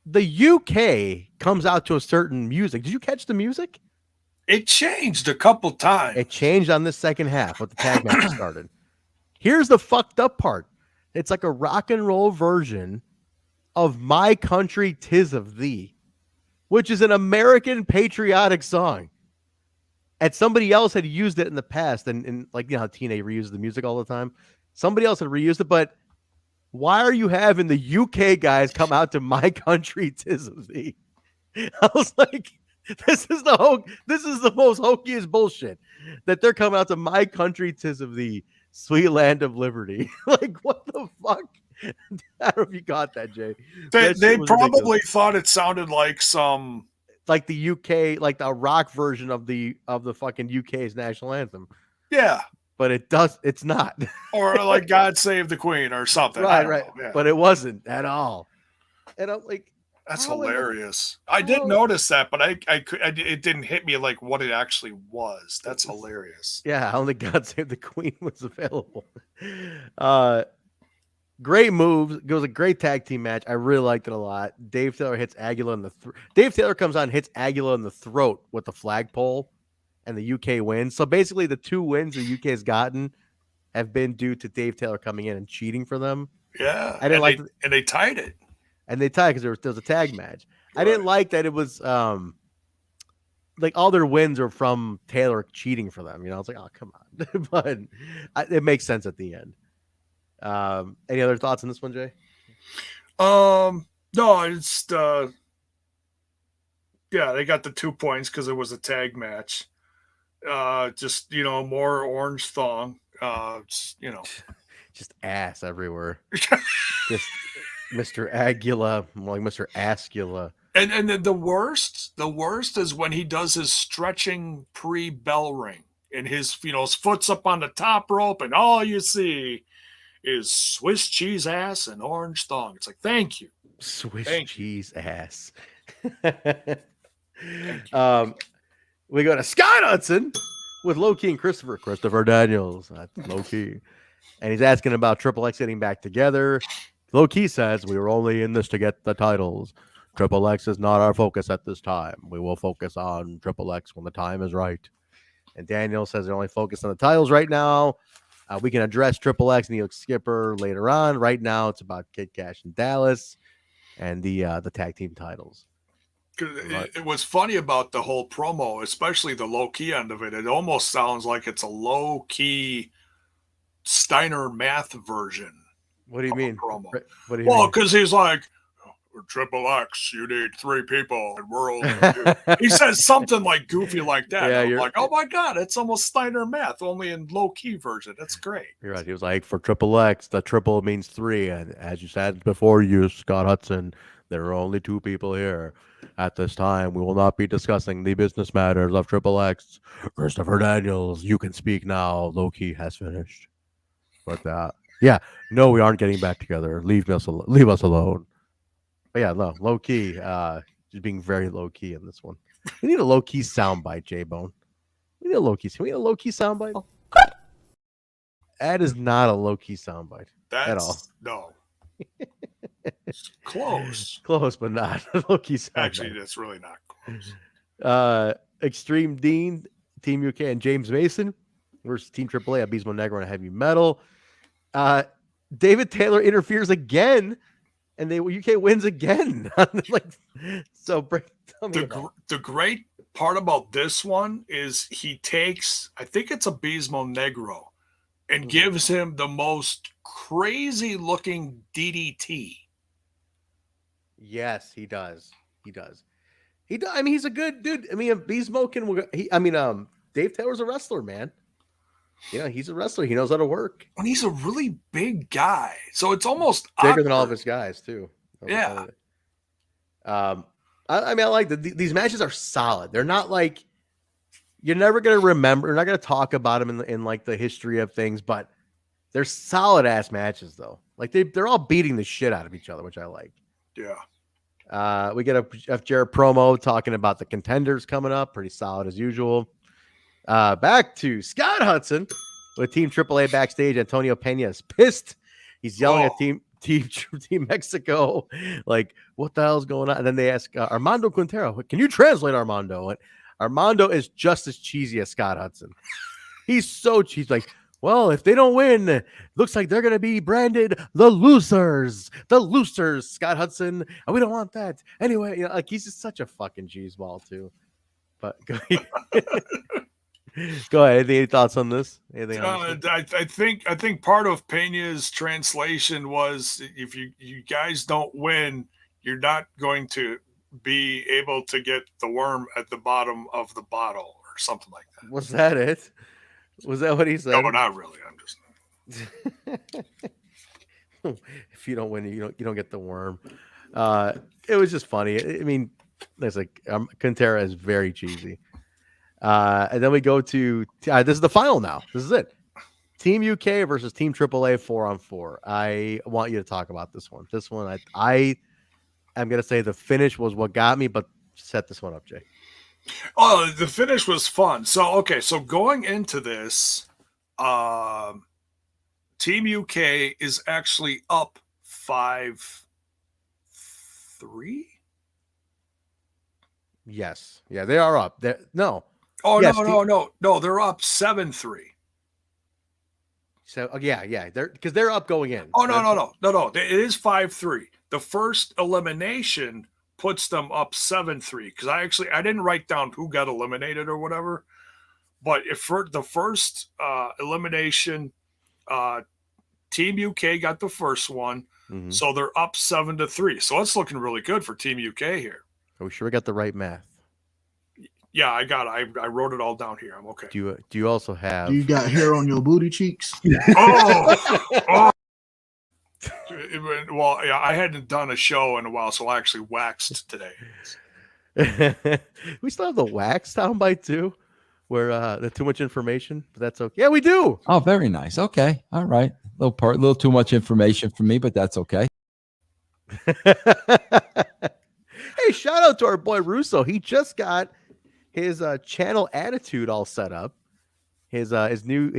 the UK comes out to a certain music. Did you catch the music? It changed a couple times. It changed on this second half when the tag match started. Here's the fucked up part. It's like a rock and roll version of My Country 'Tis of Thee, which is an American patriotic song. And somebody else had used it in the past. And like, you know how TNA reuses the music all the time? Somebody else had reused it, but why are you having the UK guys come out to My Country 'Tis of Thee? I was like, this is the most hokiest bullshit that they're coming out to My Country 'Tis of Thee, Sweet Land of Liberty. Like, what the fuck? I don't know if you got that, Jay. They probably thought it sounded like like the UK, like the rock version of the fucking UK's national anthem. Yeah. But it's not. Or like God Save the Queen or something. Right. Yeah. But it wasn't at all. And I'm like, that's hilarious. I did notice that, but it didn't hit me like what it actually was. That's hilarious. Yeah, only God Save the Queen was available. Great moves. It was a great tag team match. I really liked it a lot. Dave Taylor hits Aguila in the Dave Taylor comes on and hits Aguila in the throat with the flagpole, and the UK wins. So basically, the 2 wins the UK has gotten have been due to Dave Taylor coming in and cheating for them. Yeah, I didn't and they tied it. And they tied because there was a tag match. Right. I didn't like that it was like all their wins are from Taylor cheating for them. You know, I was like, oh, come on. But it makes sense at the end. Any other thoughts on this one, Jay? No, it's yeah, they got the 2 points because it was a tag match. Just, you know, more orange thong. You know, just ass everywhere. Just Mr. Aguila, more like Mr. Ascula. And the worst is when he does his stretching pre-bell ring and his foot's up on the top rope and all you see is Swiss cheese ass and orange thong. It's like, thank you. Swiss cheese ass. We go to Scott Hudson with Low Key and Christopher Daniels. That's Low Key. And he's asking about Triple X getting back together. Low Key says, we were only in this to get the titles. Triple X is not our focus at this time. We will focus on Triple X when the time is right. And Daniel says they're only focused on the titles right now. We can address Triple X and Neil Skipper later on. Right now, it's about Kid Kash and Dallas and the tag team titles. It was funny about the whole promo, especially the low key end of it. It almost sounds like it's a low key Steiner math version. What do you mean? Promo. What do you mean? Because he's like, Triple X, you need 3 people, and we're only 2. He says something like goofy like that. Yeah, I'm like, oh my god, it's almost Steiner math, only in low key version. That's great. You're right. He was like, for Triple X, the triple means 3, and as you said before, you Scott Hudson, there are only 2 people here. At this time, we will not be discussing the business matters of Triple X. Christopher Daniels, you can speak now. Low Key has finished. But yeah, no, we aren't getting back together. Leave us alone. But yeah, low key, just being very low key in this one. We need a low key soundbite, J-Bone. We need a low key. Can we get a low key soundbite? That is not a low key soundbite at all. No. Close. Close, but not a low key soundbite. Actually, that's really not close. Extreme Dean, Team UK, and James Mason versus Team AAA, Abismo, Negro, and Heavy Metal. David Taylor interferes again. And the UK wins again. Like, so the great part about this one is he takes, I think it's Abismo Negro, and gives him the most crazy looking DDT. Yes, he does. I mean, he's a good dude. I mean, Abismo can. Dave Taylor's a wrestler, man. Yeah, he's a wrestler. He knows how to work. And he's a really big guy. So it's almost bigger awkward. than all of his guys, too. Yeah. I like these matches are solid. They're not like, you're never going to remember. You're not going to talk about them in like the history of things, but they're solid ass matches, though. Like they're all beating the shit out of each other, which I like. Yeah. We get a Jarrett promo talking about the contenders coming up. Pretty solid as usual. Back to Scott Hudson with Team AAA backstage. Antonio Pena is pissed. He's yelling at Team Mexico, like, what the hell's going on? And then they ask Armando Quintero, can you translate Armando? And Armando is just as cheesy as Scott Hudson. He's so cheesy. Like, Well, if they don't win, looks like they're going to be branded the losers. The losers, Scott Hudson. And we don't want that. Anyway, you know, like he's just such a fucking cheeseball, too. But go ahead. Any thoughts on this? Anything I think part of Pena's translation was if you guys don't win, you're not going to be able to get the worm at the bottom of the bottle or something like that. Was that it? Was that what he said? No, not really. I'm just. If you don't win, you don't get the worm. It was just funny. I mean, there's like Quintera is very cheesy. And then we go to this is the final now. This is it. Team UK versus Team AAA 4-on-4. I want you to talk about this one. This one, I am gonna say the finish was what got me, but set this one up, Jay. Oh, the finish was fun. So going into this, Team UK is actually up 5-3. Yes, yeah, they are up. No. Oh yes, no, they're up 7-3. So yeah, they're up going in. Oh no, it is 5-3. The first elimination puts them up 7-3 because I didn't write down who got eliminated or whatever, but if for the first elimination, Team UK got the first one, so they're up 7-3. So it's looking really good for Team UK here. Are we sure we got the right math? Yeah, I got it. I wrote it all down here. I'm okay. Do you also have? Do you got hair on your booty cheeks? Oh. Well, yeah, I hadn't done a show in a while, so I actually waxed today. We still have the wax soundbite too, where the too much information. But that's okay. Yeah, we do. Oh, very nice. Okay, all right. A little too much information for me, but that's okay. Hey, shout out to our boy Russo. He just got his channel Attitude all set up. His new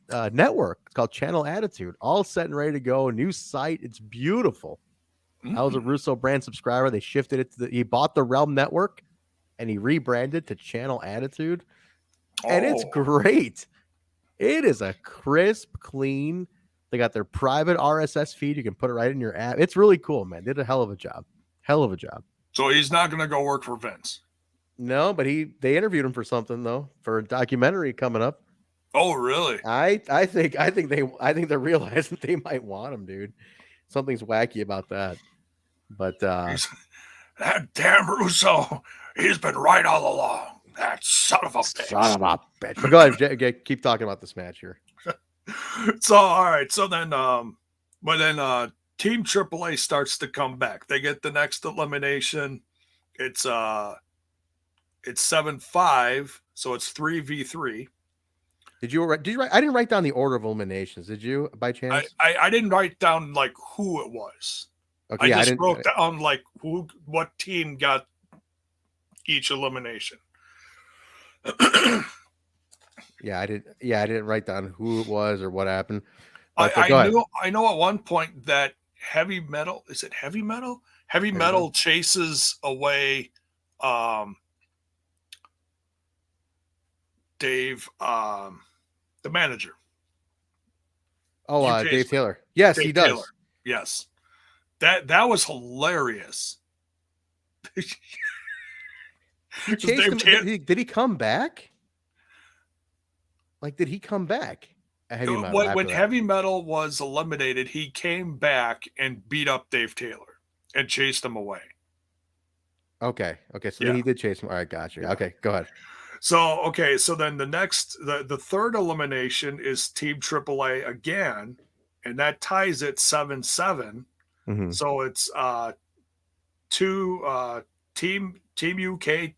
network. It's called Channel Attitude. All set and ready to go. New site. It's beautiful. I was a Russo brand subscriber. They shifted it to he bought the Realm Network and he rebranded to Channel Attitude. And it's great. It is a crisp, clean. They got their private RSS feed. You can put it right in your app. It's really cool, man. They did a hell of a job. Hell of a job. So he's not going to go work for Vince. No, but they interviewed him for something though, for a documentary coming up. Oh, really? I think they're realizing they might want him, dude. Something's wacky about that. But that damn Russo, he's been right all along. That son of a bitch. But go ahead, keep talking about this match here. So all right, so then Team AAA starts to come back. They get the next elimination. It's 7-5, so it's 3v3. Did you write? I didn't write down the order of eliminations. Did you, by chance? I didn't write down like who it was. Okay, I just wrote down like what team got each elimination. I didn't write down who it was or what happened. I know at one point that Heavy Metal, is it Heavy Metal? Heavy Metal chases away Dave, the manager. Oh, Dave Taylor. Yes, Dave he does. Taylor. Yes. That was hilarious. Did he come back? Like, did he come back? Heavy Metal, when Heavy Metal was eliminated, he came back and beat up Dave Taylor and chased him away. Okay. So then he did chase him. All right, gotcha. Yeah. Okay, go ahead. So then the third elimination is Team AAA again, and that ties it 7-7. Mm-hmm. So it's Team UK,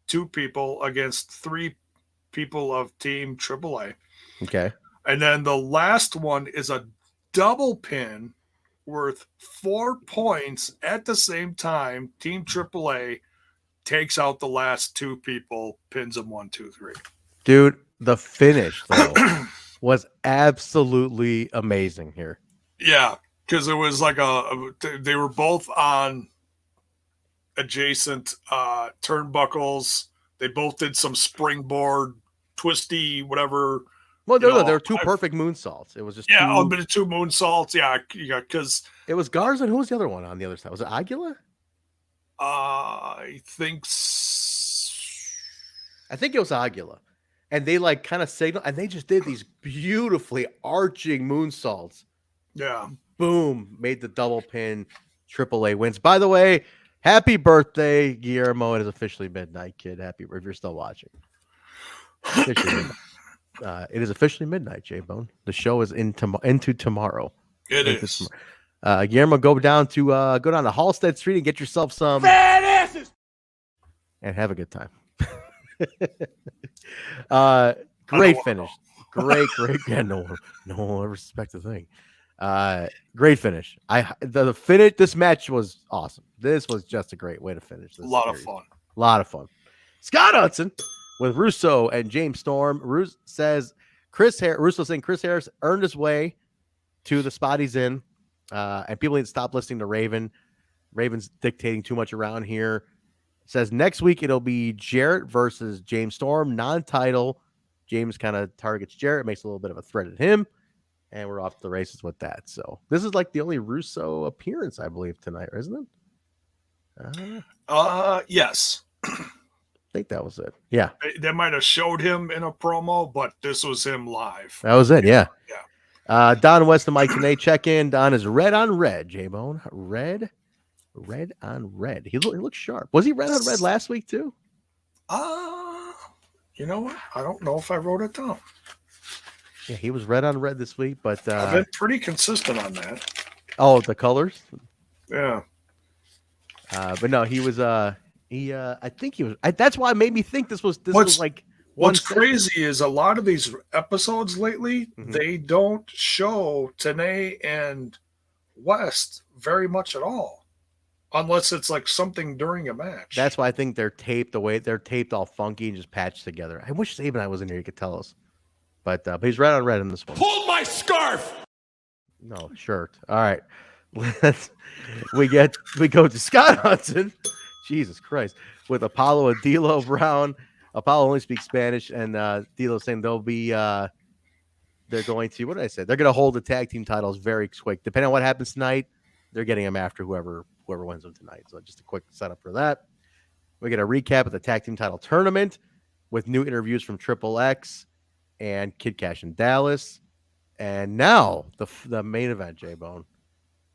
2 people against 3 people of Team AAA. Okay. And then the last one is a double pin worth 4 points at the same time. Team AAA takes out the last 2 people, pins them 1, 2, 3. Dude, the finish though was absolutely amazing here. Yeah, because it was like they were both on adjacent turnbuckles. They both did some springboard, twisty, whatever Well, no, there were two perfect moonsaults. It was just two, but 2 moonsaults. Yeah, because it was Garza. And who was the other one on the other side? Was it Aguila? I think it was Aguila, and they like kind of signaled, and they just did these beautifully arching moonsaults. Yeah, boom, made the double pin. AAA wins. By the way, happy birthday, Guillermo! It is officially midnight, kid. Happy if you're still watching. Officially midnight. It is officially midnight, J-Bone. The show is into tomorrow. It is. Guillermo, go down to Halstead Street and get yourself some Fat asses. and have a good time. Great finish. Great. Yeah, no one will respect the thing. Great finish. The finish. This match was awesome. This was just a great way to finish this. A lot of fun. Scott Hudson with Russo and James Storm. Russo saying Chris Harris earned his way to the spot he's in. And people need to stop listening to Raven. Raven's dictating too much around here. Says next week it'll be Jarrett versus James Storm, non-title. James kind of targets Jarrett, makes a little bit of a threat at him, and we're off to the races with that. So this is like the only Russo appearance, I believe, tonight, isn't it? Yes. I think that was it. Yeah. They might have showed him in a promo, but this was him live. That was it, yeah. Yeah. Don West and Mike today check in. Don is red on red, J-Bone. Red on red. He looks sharp. Was he red on red last week too? You know what? I don't know if I wrote it down. Yeah, he was red on red this week, but I've been pretty consistent on that. Oh, the colors? Yeah. But no, he was I think he was that's why it made me think this was like what's crazy is a lot of these episodes lately, they don't show TNA and West very much at all. Unless it's like something during a match. That's why I think they're taped the way they're taped all funky and just patched together. I wish Saban was in here, he could tell us. But he's red on red in this one. Pull my scarf. No, shirt. All right. We go to Scott Hudson. Jesus Christ. With Apollo and D'Lo Brown. Apollo only speaks Spanish, and D'Lo saying they'll be they're going to, what did I say? They're going to hold the tag team titles very quick. Depending on what happens tonight, they're getting them after whoever wins them tonight. So just a quick setup for that. We get a recap of the tag team title tournament with new interviews from Triple X and Kid Kash and Dallas. And now the main event, J-Bone.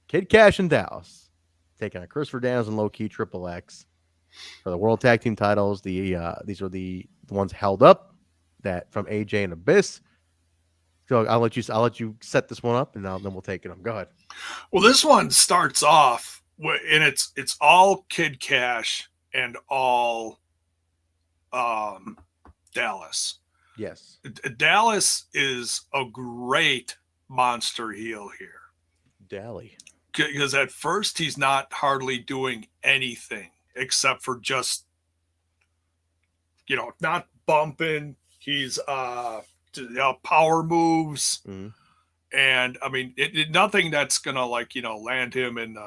Kid Kash and Dallas taking on Christopher Daniels and Low Key Triple X for the World Tag Team titles. These are the ones held up that from AJ and Abyss. So I'll let you set this one up, and then we'll take it on. Go ahead. Well, this one starts off and it's all Kid Kash and all Dallas. Yes. Dallas is a great monster heel here. Dally. Because at first he's not hardly doing anything except for just, not bumping. He's power moves. Mm-hmm. And I mean, nothing that's going to land him in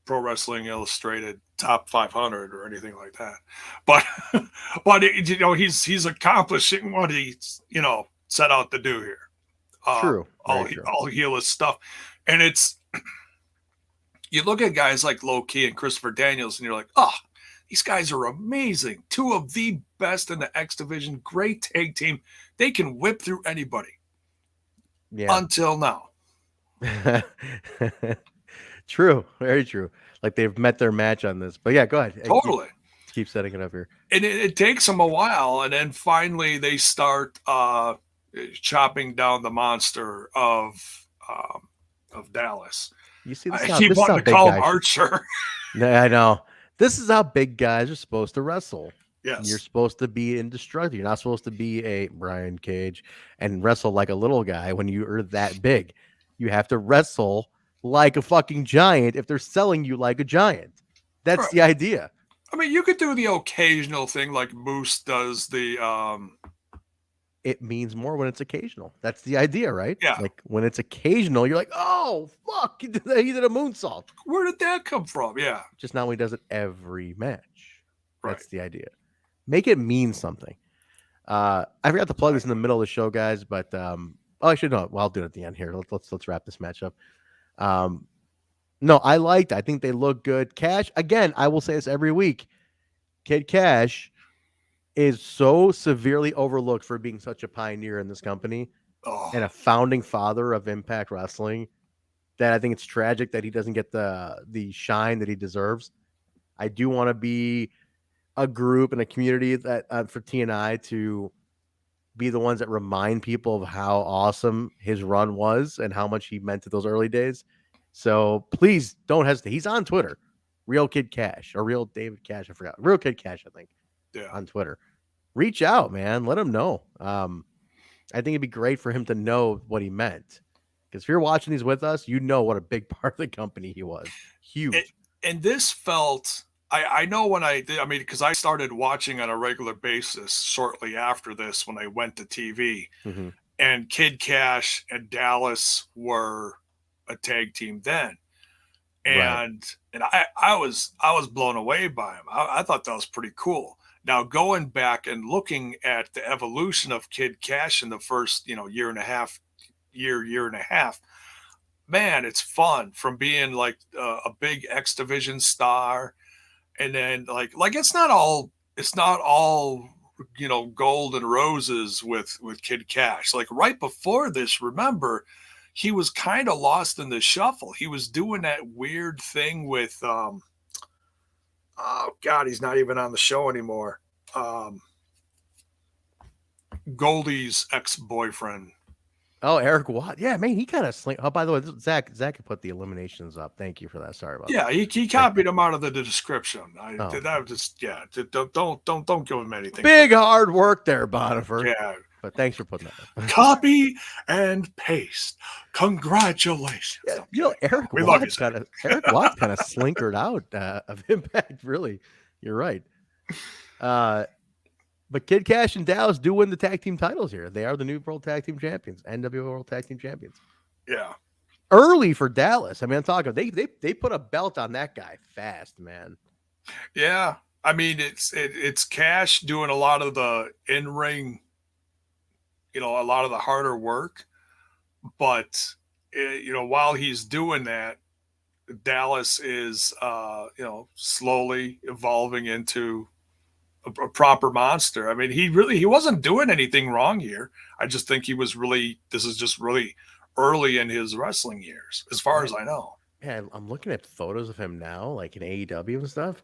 Pro Wrestling Illustrated top 500 or anything like that. But he's accomplishing what he's, set out to do here. True. All heel stuff. And it's, you look at guys like Low Key and Christopher Daniels and you're like, oh, these guys are amazing. Two of the best in the X division, great tag team. They can whip through anybody. Yeah. Until now. True. Very true. Like they've met their match on this. But yeah, go ahead. Totally. Keep setting it up here. And it takes them a while. And then finally they start chopping down the monster of Dallas. You see, I keep wanting to call him Archer. Yeah, I know. This is how big guys are supposed to wrestle. Yes. You're supposed to be indestructible. You're not supposed to be a Brian Cage and wrestle like a little guy when you are that big. You have to wrestle like a fucking giant if they're selling you like a giant. That's right. The idea. I mean, you could do the occasional thing like Moose does the It means more when it's occasional. That's the idea, right? Yeah. Like when it's occasional, you're like, oh, fuck, he did a moonsault. Where did that come from? Yeah. Just not when he does it every match. Right. That's the idea. Make it mean something. I forgot to plug this in the middle of the show, guys, but actually no, well, I'll do it at the end here. Let's wrap this match up. No, I think they look good. Kash, again, I will say this every week. Kid Kash is so severely overlooked for being such a pioneer in this company and a founding father of Impact Wrestling that I think it's tragic that he doesn't get the shine that he deserves. I do want to be a group and a community that for TNI to be the ones that remind people of how awesome his run was and how much he meant to those early days. So please don't hesitate. He's on Twitter, Real Kid Kash or Real David Cash. I forgot. Real Kid Kash, I think. Yeah. On Twitter. Reach out, man. Let him know. I think it'd be great for him to know what he meant. Because if you're watching these with us, you know what a big part of the company he was. Huge. And this felt, I know when I did, I mean, because I started watching on a regular basis shortly after this when I went to TV. Mm-hmm. And Kid Kash and Dallas were a tag team then. And I was blown away by him. I thought that was pretty cool. Now going back and looking at the evolution of Kid Kash in the first, year and a half, man, it's fun from being like a big X Division star. And then like it's not all gold and roses with Kid Kash. Like right before this, remember, he was kind of lost in the shuffle. He was doing that weird thing with oh God, he's not even on the show anymore. Goldie's ex-boyfriend. Oh, Eric Watt. Yeah, man, he kind of slink. Oh, by the way, Zach could put the eliminations up. Thank you for that. Sorry about that. Yeah, he copied them out of the description. Don't give him anything. Big hard work there, Bonifer. Yeah. But thanks for putting that up. Copy and paste. Congratulations. Yeah, Eric Watt's kind of slinkered out of Impact, really. You're right. But Kid Kash and Dallas do win the tag team titles here. They are the new World Tag Team Champions, NWA World Tag Team Champions. Yeah. Early for Dallas. I mean, I'm talking, they put a belt on that guy fast, man. Yeah. I mean, it's Kash doing a lot of the in-ring, a lot of the harder work. But, while he's doing that, Dallas is, slowly evolving into a proper monster. I mean, he wasn't doing anything wrong here. I just think this is just really early in his wrestling years, as far as I know. Yeah, I'm looking at photos of him now, like in AEW and stuff.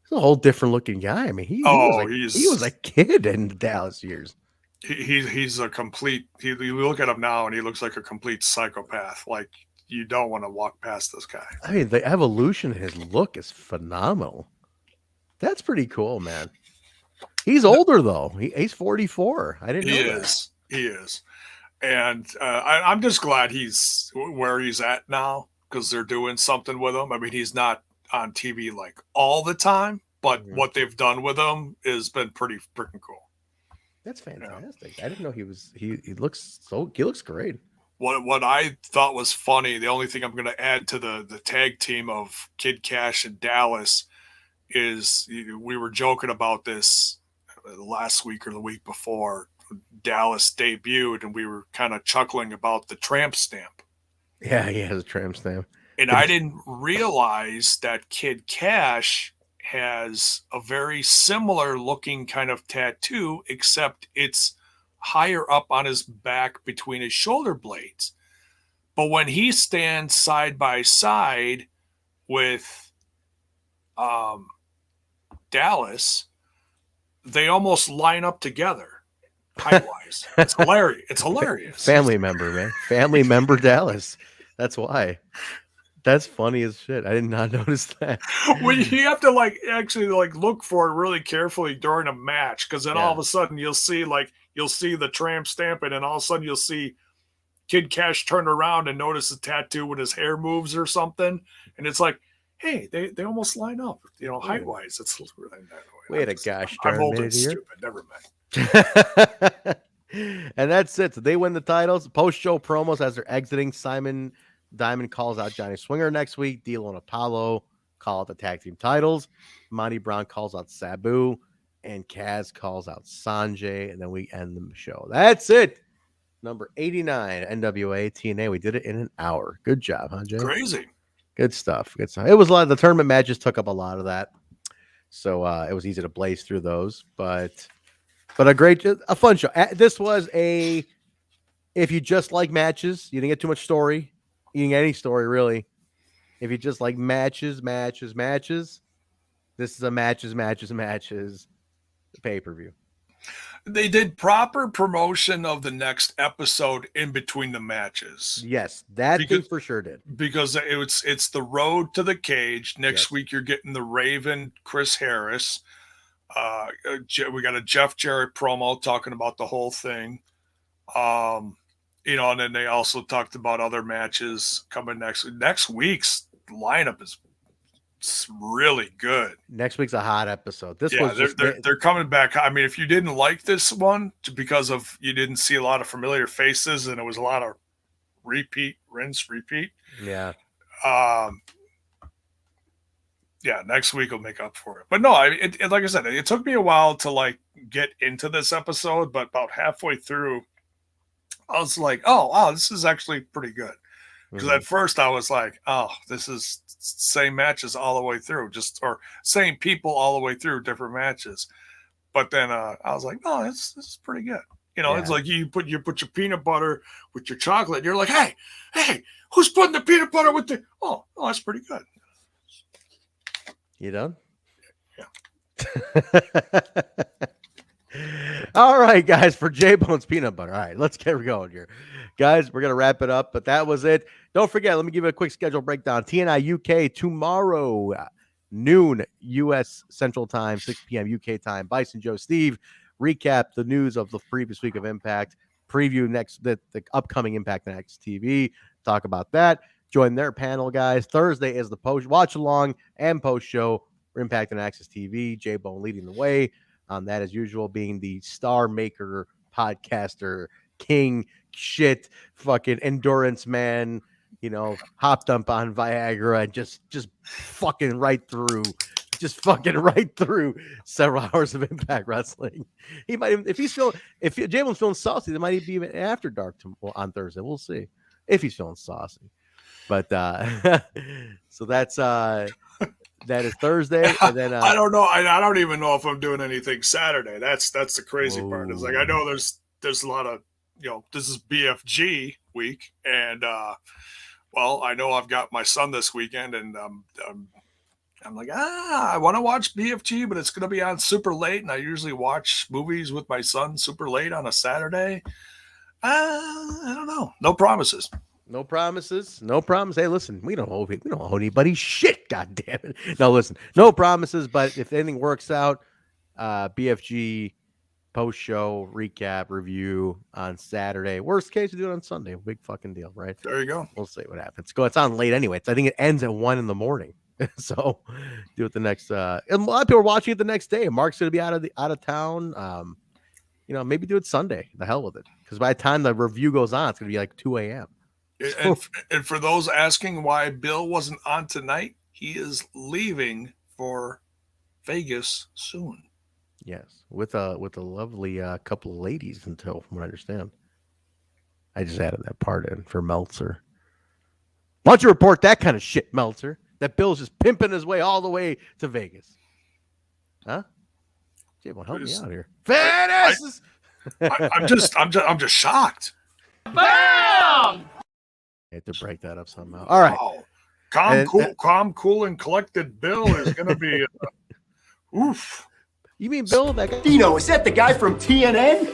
He's a whole different looking guy. I mean, he was a kid in the Dallas years. He's a complete. You look at him now, and he looks like a complete psychopath. Like you don't want to walk past this guy. I mean, the evolution in his look is phenomenal. That's pretty cool, man. He's older though. He's 44. I didn't know that. He is. And I'm just glad he's where he's at now because they're doing something with him. I mean, he's not on TV like all the time, but what they've done with him has been pretty freaking cool. That's fantastic. Yeah. I didn't know he looks great. What I thought was funny, the only thing I'm going to add to the tag team of Kid Kash and Dallas is we were joking about this last week or the week before Dallas debuted, and we were kind of chuckling about the tramp stamp. Yeah, he has a tramp stamp. And I didn't realize that Kid Kash has a very similar looking kind of tattoo, except it's higher up on his back between his shoulder blades. But when he stands side by side with Dallas, they almost line up together height-wise. It's hilarious. Family member, man. Family member Dallas. That's why. That's funny as shit. I did not notice that. Well, you have to actually look for it really carefully during a match, because then all of a sudden you'll see the tramp stamp, and then all of a sudden you'll see Kid Kash turn around and notice a tattoo when his hair moves or something, and it's like, hey, they almost line up, height-wise. It's really wait a gosh darn minute here. Stupid. Never mind. And that's it. So they win the titles. Post-show promos as they're exiting. Simon Diamond calls out Johnny Swinger next week. D'Lo and Apollo call out the tag team titles. Monty Brown calls out Sabu. and Kaz calls out Sanjay, and then we end the show. That's it. Number 89, NWA TNA. We did it in an hour. Good job, huh, Jay? Crazy. Good stuff. Good stuff. It was a lot. The tournament matches took up a lot of that, so it was easy to blaze through those. But a fun show. This was a. If you just like matches, you didn't get too much story. You didn't get any story really. If you just like matches, this is a matches pay-per-view. They did proper promotion of the next episode in between the matches. Yes, they for sure did. Because it's the road to the cage. Next week you're getting the Raven, Chris Harris. We got a Jeff Jarrett promo talking about the whole thing. And then they also talked about other matches coming next week. Next week's lineup is really good. Next week's a hot episode. They're coming back. I mean, if you didn't like this one because of you didn't see a lot of familiar faces and it was a lot of rinse, repeat. Yeah. Next week will make up for it. But no, like I said, it took me a while to get into this episode, but about halfway through, I was like, oh, wow, this is actually pretty good. Because at first I was like, oh, this is same matches all the way through, or same people all the way through, different matches. But then I was like, no, this is pretty good. It's like you put your peanut butter with your chocolate. And you're like, hey, who's putting the peanut butter with the? Oh, that's pretty good. You done? Yeah. All right, guys, for J-Bone's peanut butter. All right, let's get going here. Guys, we're going to wrap it up, but that was it. Don't forget, let me give you a quick schedule breakdown. TNI UK tomorrow, noon U.S. Central Time, 6 p.m. UK time. Bison Joe Steve, recap the news of the previous week of Impact, preview the upcoming Impact Next TV, talk about that. Join their panel, guys. Thursday is the post watch along and post show for Impact and Access TV. J-Bone leading the way on that, as usual, being the star maker, podcaster, king, shit, fucking endurance man, hopped up on Viagra and just fucking right through several hours of Impact Wrestling. He might even, if J-Bone's feeling saucy, there might be even after dark on Thursday. We'll see if he's feeling saucy. But so that's that is Thursday, and then I don't know. I don't even know if I'm doing anything Saturday. That's the crazy part. It's like I know there's a lot of this is BFG week, and I know I've got my son this weekend, and I'm like I want to watch BFG, but it's going to be on super late, and I usually watch movies with my son super late on a Saturday. I don't know. No promises. No promises. Hey, listen, we don't owe anybody shit. God damn it. No, listen, no promises. But if anything works out, BFG post show recap review on Saturday. Worst case, we do it on Sunday. Big fucking deal, right? There you go. We'll see what happens. It's on late anyway. I think it ends at 1 a.m. So do it the next. And a lot of people are watching it the next day. Mark's gonna be out of town. Maybe do it Sunday. The hell with it. Because by the time the review goes on, it's gonna be like 2 a.m. And for those asking why Bill wasn't on tonight, he is leaving for Vegas soon. Yes, with a lovely couple of ladies in tow, from what I understand. I just added that part in for Meltzer. Why don't you report that kind of shit, Meltzer? That Bill's just pimping his way all the way to Vegas. Huh? Jay, help me out here. I'm just shocked. Bam! I had to break that up somehow. All right. Wow. Calm, cool, and collected Bill is going to be oof. You mean Bill? That guy? Dino, is that the guy from TNN?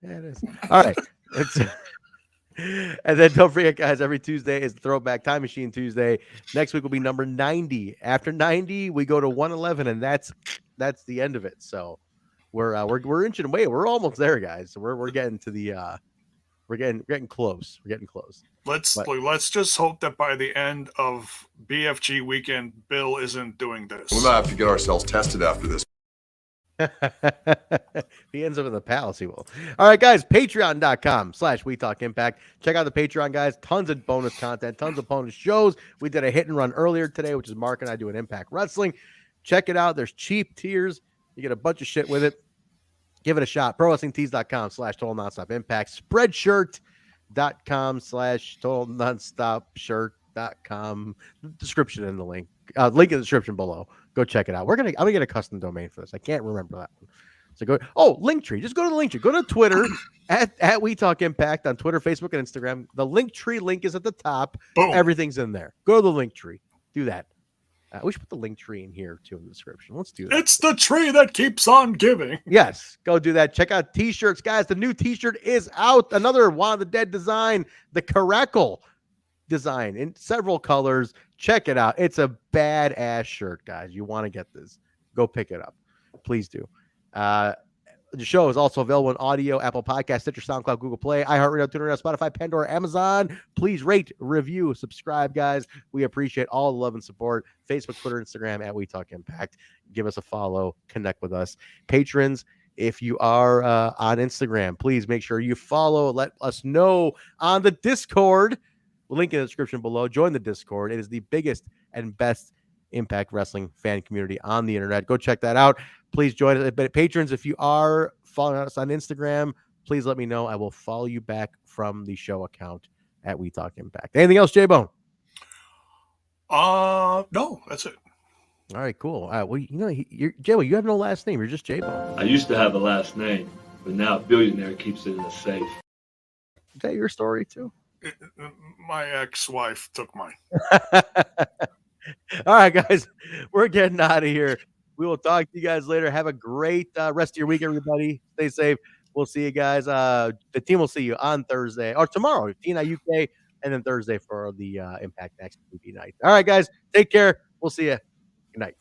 Yeah, it is. All right. And then don't forget, guys, every Tuesday is the Throwback Time Machine Tuesday. Next week will be number 90. After 90, we go to 111, and that's the end of it. So we're inching away. We're almost there, guys. So we're getting to the we're getting close. We're getting close. Let's just hope that by the end of BFG weekend, Bill isn't doing this. We might have to get ourselves tested after this. If he ends up in the palace, he will. All right, guys, patreon.com/WeTalkImpact. Check out the Patreon, guys. Tons of bonus content, tons of bonus shows. We did a hit and run earlier today, which is Mark and I doing Impact Wrestling. Check it out. There's cheap tiers You get a bunch of shit with it. Give it a shot. ProWrestlingTees.com/Total Nonstop Impact. Spreadshirt.com/Total Nonstop Shirt.com. Description in the link. Link in the description below. Go check it out. I'm gonna get a custom domain for this. I can't remember that one. So go. Oh, Linktree. Just go to the Linktree. Go to Twitter at We Talk Impact on Twitter, Facebook, and Instagram. The Linktree link is at the top. Boom. Everything's in there. Go to the Linktree. Do that. We should put the Linktree in here too in the description. Let's do that. It's the tree that keeps on giving. Yes, go do that. Check out t-shirts, guys. The new t-shirt is out. Another Juan of the Dead design, the Caracal design in several colors. Check it out. It's a badass shirt, guys. You want to get this. Go pick it up. Please do. The show is also available in audio, Apple Podcasts, Stitcher, SoundCloud, Google Play, iHeartRadio, TuneIn, Spotify, Pandora, Amazon. Please rate, review, subscribe, guys. We appreciate all the love and support. Facebook, Twitter, Instagram, at We Talk Impact. Give us a follow. Connect with us. Patrons, if you are on Instagram, please make sure you follow. Let us know on the Discord. Link in the description below. Join the Discord. It is the biggest and best Impact Wrestling fan community on the internet. Go check that out. Please join us. But patrons, if you are following us on Instagram, please let me know. I will follow you back from the show account at We Talk Impact. Anything else, J-Bone? No, that's it. All right, cool. Well, you know, J-Bone, you have no last name. You're just J-Bone. I used to have a last name, but now a billionaire keeps it in a safe. Is that your story too? My ex-wife took mine. All right, guys, we're getting out of here. We will talk to you guys later. Have a great rest of your week, everybody. Stay safe. We'll see you guys. The team will see you on Thursday or tomorrow, TNI UK, and then Thursday for the Impact Next movie night. All right, guys, take care. We'll see you. Good night.